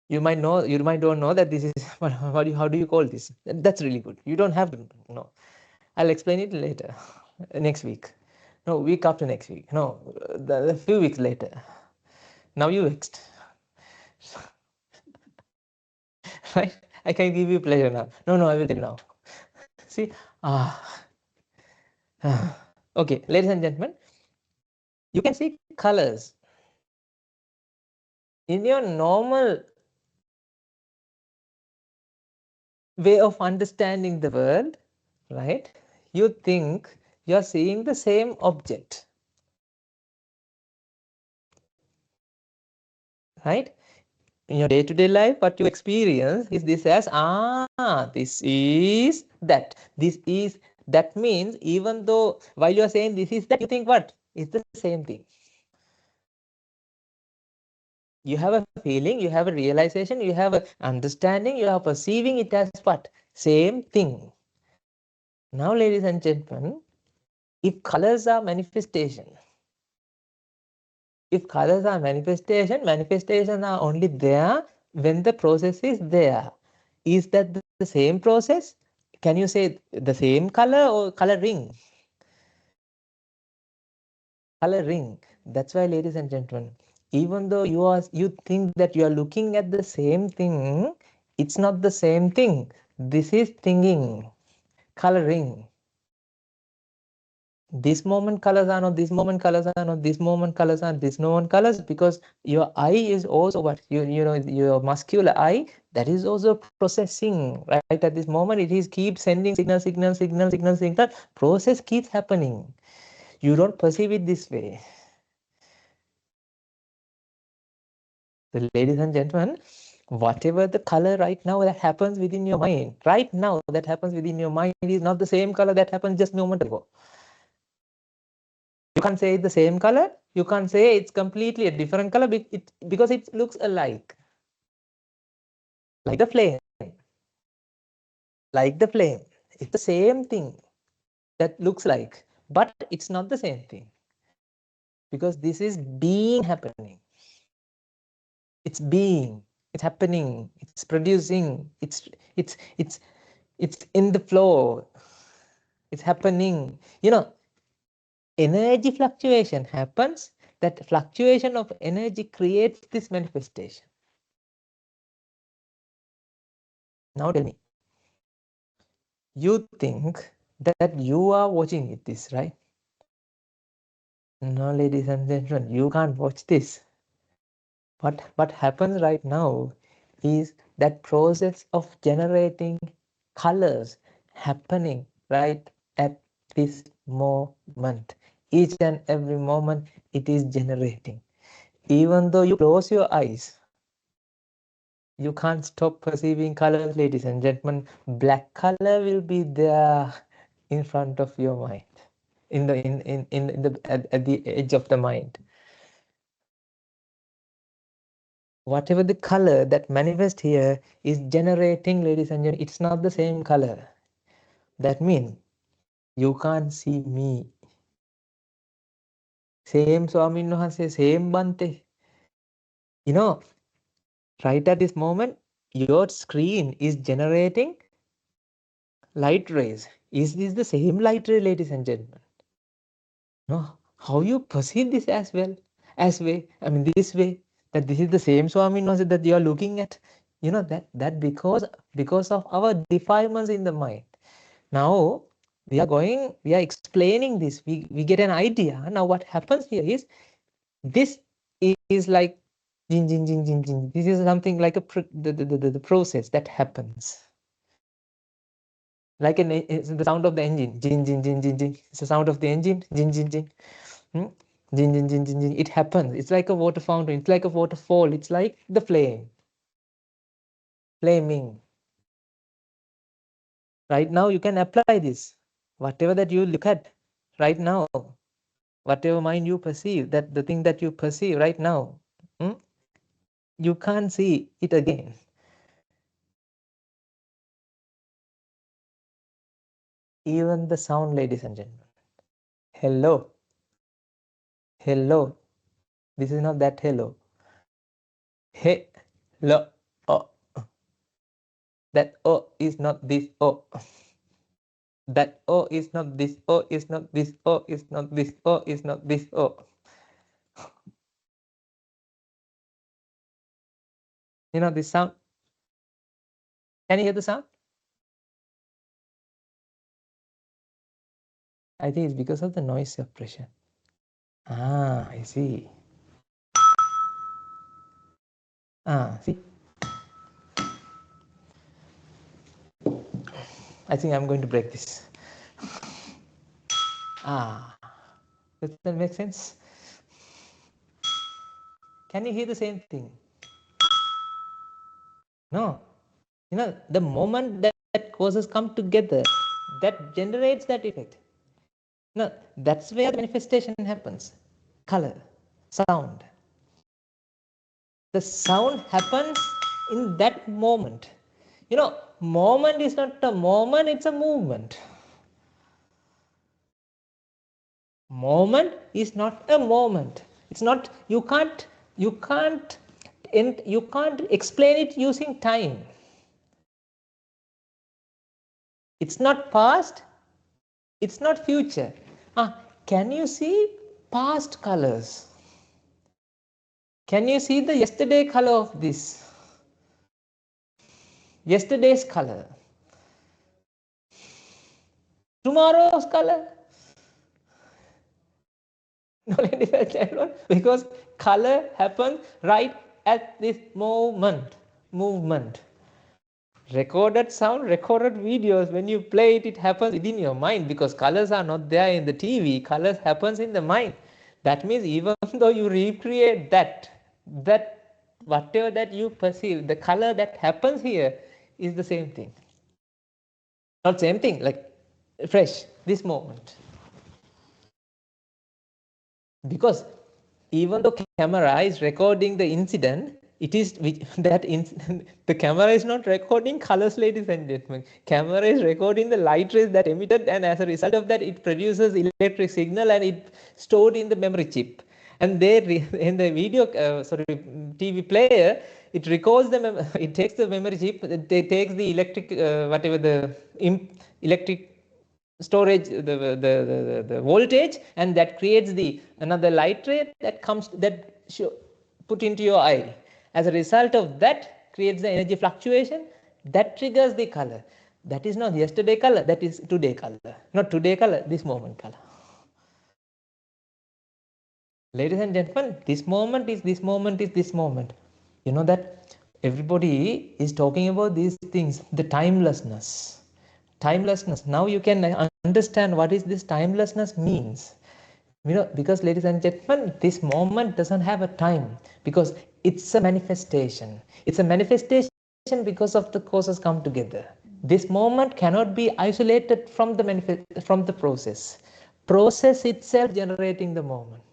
You might know, you might don't know that this is how do you call this? That's really good. You don't have to know. I'll explain it later, next week. No, week after next week. No, the few weeks later. Now you next. Right? I can give you pleasure now. No, I will tell you now. See, okay, ladies and gentlemen, you can see colors in your normal way of understanding the world, right? You think you're seeing the same object, right? In your day-to-day life, what you experience is this as, this is that. This is that means, even though while you're saying this is that, you think what? It's the same thing. You have a feeling, you have a realization, you have an understanding, you are perceiving it as what? Same thing. Now, ladies and gentlemen, if colors are manifestation, manifestations are only there when the process is there. Is that the same process? Can you say the same color or coloring? Coloring. That's why, ladies and gentlemen, even though you think that you are looking at the same thing, it's not the same thing. This is thinking, coloring. This moment colors are not, this moment colors are not, this moment colors are this moment colors, because your eye is also what? Your muscular eye, that is also processing, right? At this moment, it is keep sending signal. Process keeps happening. You don't perceive it this way. So, ladies and gentlemen, whatever the color right now that happens within your mind, right now that happens within your mind is not the same color that happened just a moment ago. You can't say it's the same color. You can't say it's completely a different color because it looks alike. Like the flame. Like the flame. It's the same thing that looks like, but it's not the same thing. Because this is being happening. It's being. It's happening. It's producing. It's in the flow. It's happening. Energy fluctuation happens. That fluctuation of energy creates this manifestation. Now tell me, you think that you are watching this, right? No, ladies and gentlemen, you can't watch this. What happens right now is that process of generating colors happening right at this moment. Each and every moment it is generating. Even though you close your eyes, you can't stop perceiving colors, ladies and gentlemen. Black color will be there in front of your mind, at the edge of the mind. Whatever the color that manifests here is generating, ladies and gentlemen, it's not the same color. That means you can't see me. same Swamin Wahanse, same Bante. You know, right at this moment, your screen is generating light rays. Is this the same light ray, ladies and gentlemen? No, how you perceive this as well, this way, that this is the same Swami Wahanse that you are looking at. You know, that because of our defilements in the mind. Now we are explaining this. We get an idea. Now what happens here is, this is like jing jing jing jing jing. This is something like the process that happens. Like it's the sound of the engine. Jing jing jing jing jing. It's the sound of the engine. Jing jing jing. Jing jing jing jing jing. It happens. It's like a water fountain. It's like a waterfall. It's like the flame. Flaming. Right now you can apply this. Whatever that you look at right now, whatever mind you perceive, that the thing that you perceive right now, you can't see it again. Even the sound, ladies and gentlemen. Hello. Hello. This is not that hello. Hello. Oh. That oh is not this oh. That oh is not this oh is not this oh is not this oh is not this oh. You know this sound? Can you hear the sound? I think it's because of the noise suppression. Ah, I see. Ah, see? I think I'm going to break this. Ah, does that make sense? Can you hear the same thing? No. You know, the moment that causes come together, that generates that effect. No, that's where the manifestation happens. Color, sound. The sound happens in that moment. You know, moment is not a moment, it's a movement. Moment is not a moment. It's not, you can't explain it using time. It's not past, it's not future. Can you see past colors? Can you see the yesterday color of this? Yesterday's color? Tomorrow's color? No, ladies and gentlemen, because color happens right at this moment. Movement. Recorded sound, recorded videos, when you play it, it happens within your mind, because colors are not there in the TV. Colors happens in the mind. That means even though you recreate that whatever that you perceive, the color that happens here is the same thing. Not same thing, like fresh, this moment. Because even though camera is recording the incident, it is the camera is not recording colors, ladies and gentlemen. Camera is recording the light rays that emitted, and as a result of that, it produces electric signal and it stored in the memory chip. And there in the video, TV player, it records it takes the memory chip, it takes the electric, whatever the electric storage, the voltage, and that creates another light ray that comes, put into your eye. As a result of that, creates the energy fluctuation that triggers the color. That is not yesterday color, that is today color. Not today color, this moment color. Ladies and gentlemen, this moment is this moment is this moment. You know that everybody is talking about these things, the timelessness. Timelessness. Now you can understand what is this timelessness means. You know, because ladies and gentlemen, this moment doesn't have a time, because it's a manifestation. It's a manifestation because of the causes come together. This moment cannot be isolated from the process. Process itself generating the moment.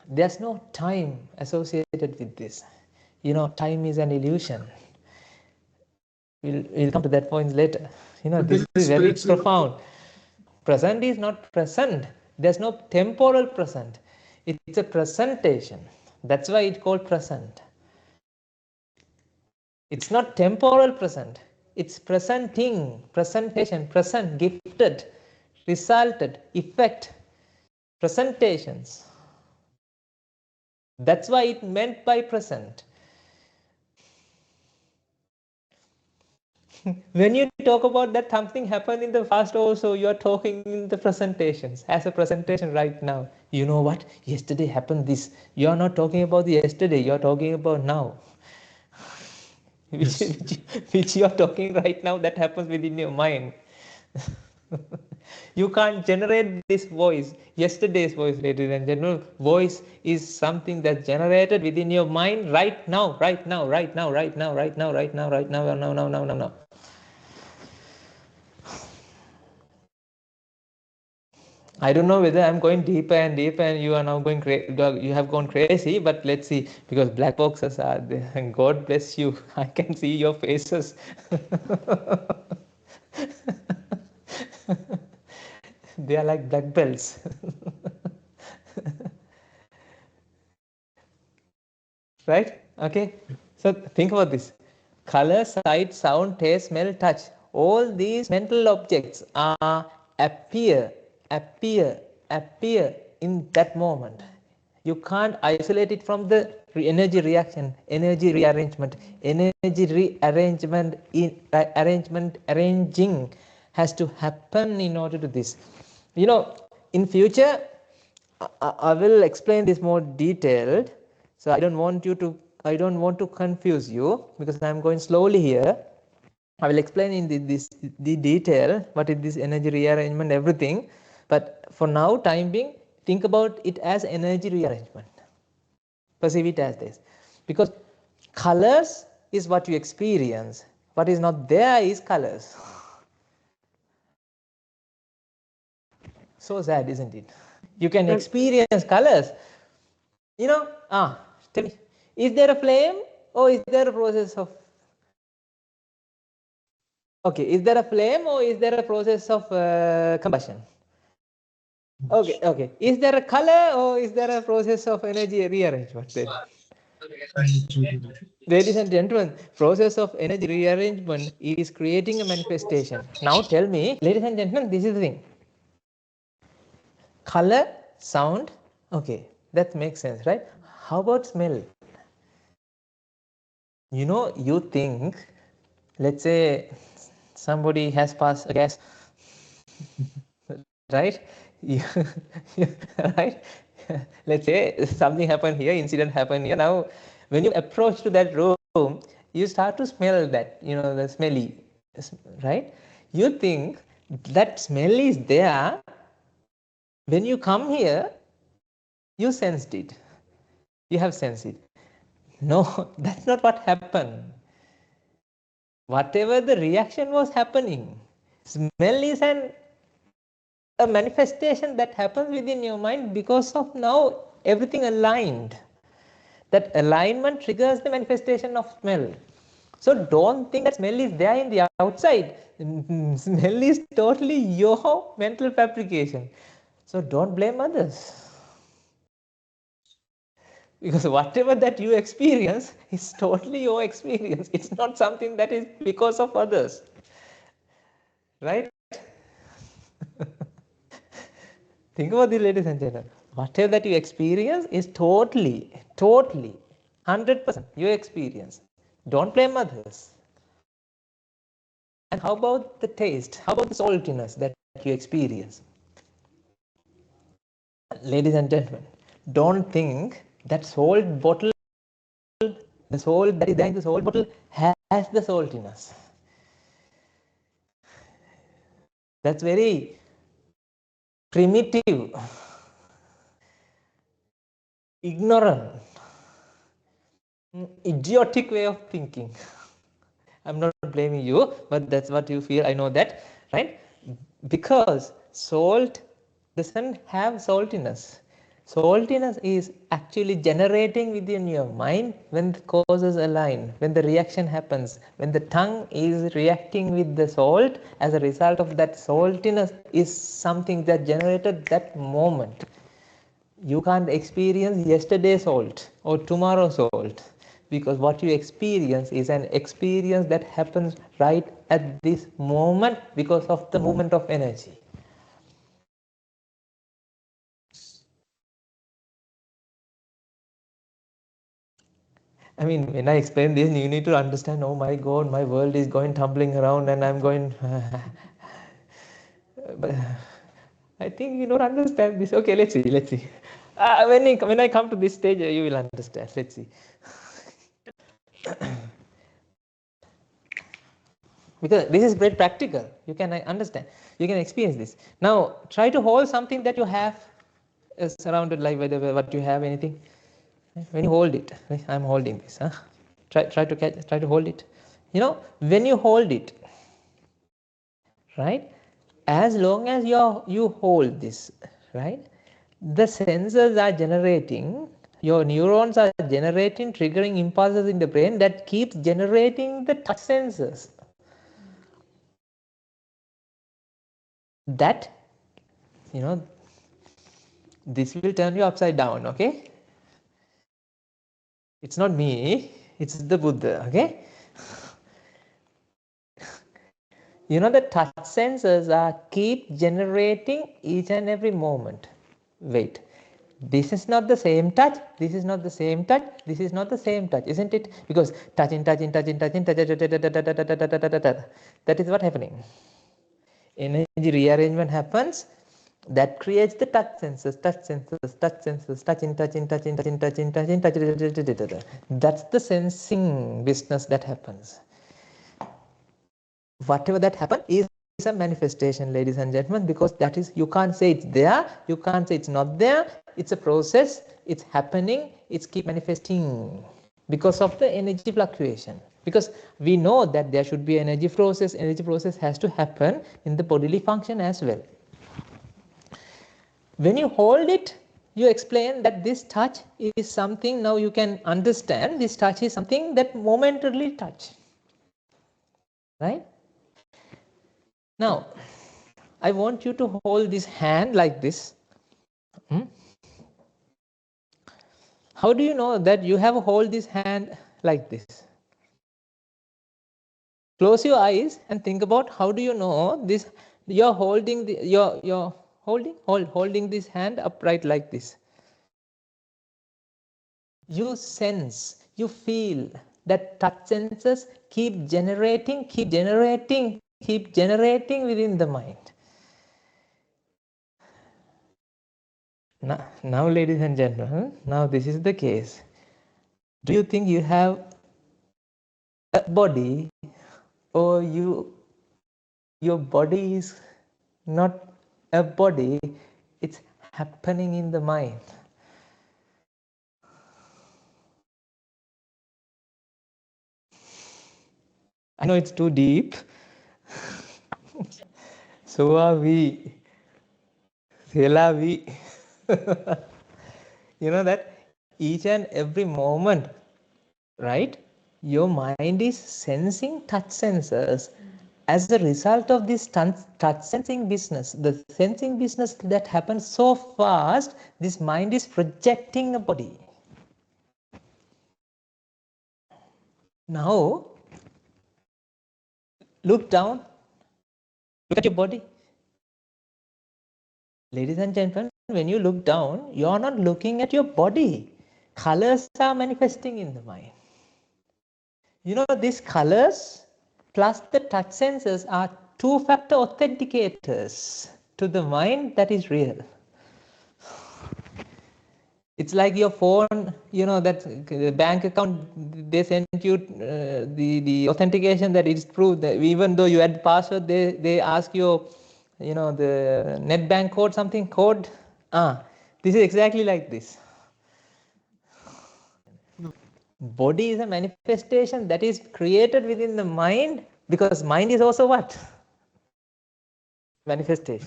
There's no time associated with this. You know, time is an illusion. We'll come to that point later. You know, this is very profound. Present is not present. There's no temporal present. It's a presentation. That's why it's called present. It's not temporal present. It's presenting, presentation, present, gifted, resulted, effect, presentations. That's why it meant by present. When you talk about that something happened in the past also, you are talking in the presentations, as a presentation right now. You know what? Yesterday happened this. You are not talking about the yesterday, you are talking about now. Yes. which you are talking right now, that happens within your mind. You can't generate this voice, yesterday's voice, ladies and gentlemen. Voice is something that's generated within your mind right now, right now, right now, right now, right now, right now, right now, now. I don't know whether I'm going deeper and deeper and you are now going you have gone crazy, but let's see, because black boxes are there, and God bless you. I can see your faces. They are like black belts. Right? Okay. So think about this. Color, sight, sound, taste, smell, touch. All these mental objects are appear in that moment. You can't isolate it from the energy reaction, energy rearrangement, arranging has to happen in order to this. You know, in future, I will explain this more detailed. So I don't want to confuse you, because I'm going slowly here. I will explain in the detail what is this energy rearrangement, everything. But for now, time being, think about it as energy rearrangement. Perceive it as this. Because colors is what you experience. What is not there is colors. So sad, isn't it? You can experience colors. You know, tell me, is there a flame or is there a process of, okay, is there a flame or is there a process of combustion? Okay. Is there a color or is there a process of energy rearrangement then? Ladies and gentlemen, process of energy rearrangement is creating a manifestation. Now tell me, ladies and gentlemen, this is the thing. Color, sound, okay, that makes sense, right? How about smell? You know, you think, let's say somebody has passed a gas, right? Right? Let's say something happened here, incident happened here. Now, when you approach to that room, you start to smell that, you know, the smelly, right? You think that smell is there. When you come here, you sensed it. You have sensed it. No, that's not what happened. Whatever the reaction was happening, smell is a manifestation that happens within your mind because of now everything aligned. That alignment triggers the manifestation of smell. So don't think that smell is there in the outside. Smell is totally your mental fabrication. So don't blame others. Because whatever that you experience is totally your experience. It's not something that is because of others. Right? Think about this, ladies and gentlemen. Whatever that you experience is totally, 100% your experience. Don't blame others. And how about the taste? How about the saltiness that you experience? Ladies and gentlemen, don't think that salt bottle, the salt that is there in the salt bottle has the saltiness. That's very primitive, ignorant, idiotic way of thinking. I'm not blaming you, but that's what you feel. I know that, right? Because salt doesn't have saltiness. Saltiness is actually generating within your mind when the causes align, when the reaction happens, when the tongue is reacting with the salt. As a result of that, saltiness is something that generated that moment. You can't experience yesterday's salt or tomorrow's salt, because what you experience is an experience that happens right at this moment because of the movement of energy. I mean, when I explain this, you need to understand, oh my God, my world is going tumbling around and I'm going... but I think you don't understand this. Okay, let's see. When I come to this stage, you will understand. Let's see. Because this is very practical. You can understand. You can experience this. Now, try to hold something that you have surrounded, like whether what you have, anything. When you hold it, I'm holding this. Huh? Try to hold it. You know, when you hold it, right? As long as you hold this, right? The sensors are generating, your neurons are generating, triggering impulses in the brain that keeps generating the touch sensors. That, you know, this will turn you upside down, okay? It's not me, it's the Buddha, okay? You know, the touch sensors are keep generating each and every moment. Wait, this is not the same touch, this is not the same touch, this is not the same touch, isn't it? Because touching, that is what happening. Energy rearrangement happens, that creates the touch sensors. Touching. That's the sensing business that happens. Whatever that happens is a manifestation, ladies and gentlemen, because that is, you can't say it's there, you can't say it's not there. It's a process, it's happening, it's keep manifesting because of the energy fluctuation. Because we know that there should be energy process has to happen in the bodily function as well. When you hold it, you explain that this touch is something, now you can understand this touch is something that momentarily touch, right? Now, I want you to hold this hand like this. How do you know that you have hold this hand like this? Close your eyes and think about how do you know this. You're holding the, you're holding this hand upright like this. You sense, you feel that touch senses keep generating within the mind. Now, ladies and gentlemen, now this is the case. Do you think you have a body, or your body is not a body, it's happening in the mind? I know it's too deep. So are we. 𝗘𝗃𝗏. You know that each and every moment, right? Your mind is sensing touch sensors. As a result of this touch sensing business, the sensing business that happens so fast, this mind is projecting a body. Now, look down, look at your body. Ladies and gentlemen, when you look down, you are not looking at your body. Colors are manifesting in the mind. You know, these colors plus the touch sensors are two-factor authenticators to the mind that is real. It's like your phone, you know, that bank account, they send you the authentication that it's proved that even though you add password, they ask you, you know, the net bank code, something code. This is exactly like this. Body is a manifestation that is created within the mind, because mind is also what? Manifestation.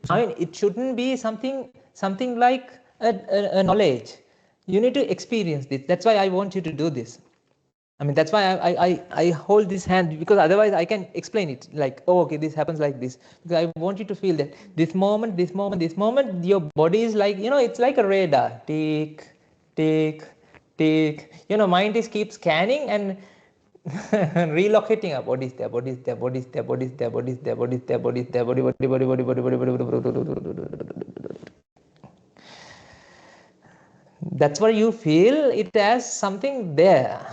I mean, it shouldn't be something like a knowledge. You need to experience this. That's why I want you to do this. I mean, that's why I hold this hand, because otherwise I can explain it like, oh, okay, this happens like this. Because I want you to feel that this moment, your body is like, it's like a radar. Tick, tick, tick. Mind is keeps scanning and relocating up. Body is there, body is there, body is there, body is there, body is there, body is there, body is there, body, body, body, body, body, body, body, body. That's why you feel it as something there.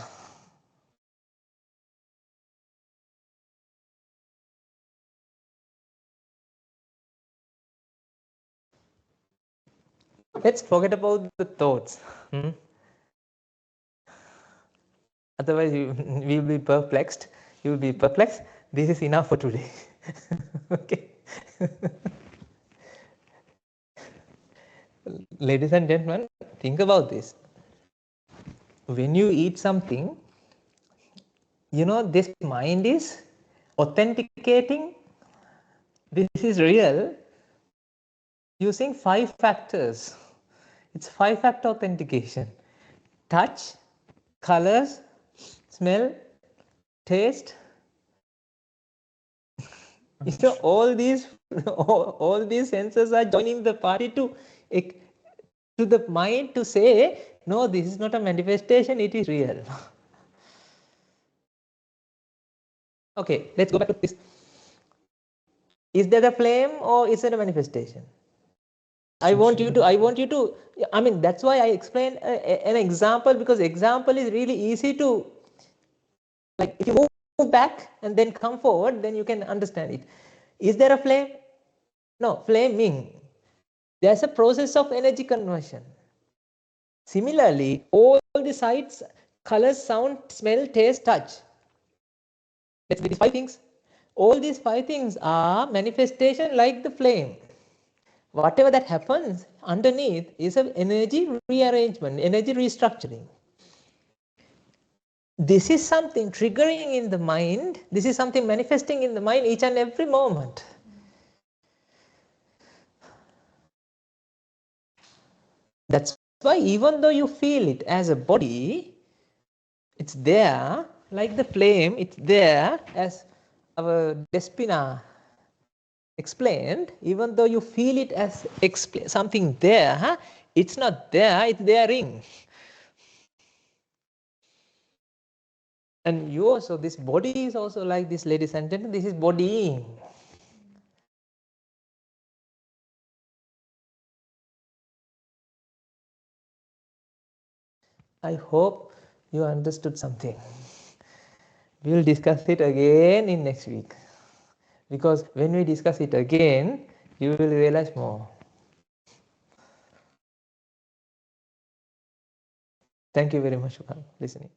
Let's forget about the thoughts. Otherwise, we will be perplexed. You will be perplexed. This is enough for today. Okay. Ladies and gentlemen, think about this. When you eat something, this mind is authenticating this is real using 5 factors. It's 5-factor authentication. Touch, colors, smell, taste. All these senses are joining the party to the mind to say, no, this is not a manifestation, it is real. Okay, let's go back to this. Is there a flame or is it a manifestation? I want you to, I mean, that's why I explained an example, because example is really easy to, like, if you move back and then come forward, then you can understand it. Is there a flame? No, flaming. There's a process of energy conversion. Similarly, all the sights, colors, sound, smell, taste, touch. Let's do these 5 things. All these 5 things are manifestation like the flame. Whatever that happens underneath is an energy rearrangement, energy restructuring. This is something triggering in the mind. This is something manifesting in the mind each and every moment. That's why even though you feel it as a body, it's there like the flame, it's there as our Despina explained. Even though you feel it as something there, it's not there, it's there-ing. And you also, this body is also like this, ladies and gentlemen, this is bodying. I hope you understood something. We will discuss it again in next week. Because when we discuss it again, you will realize more. Thank you very much for listening.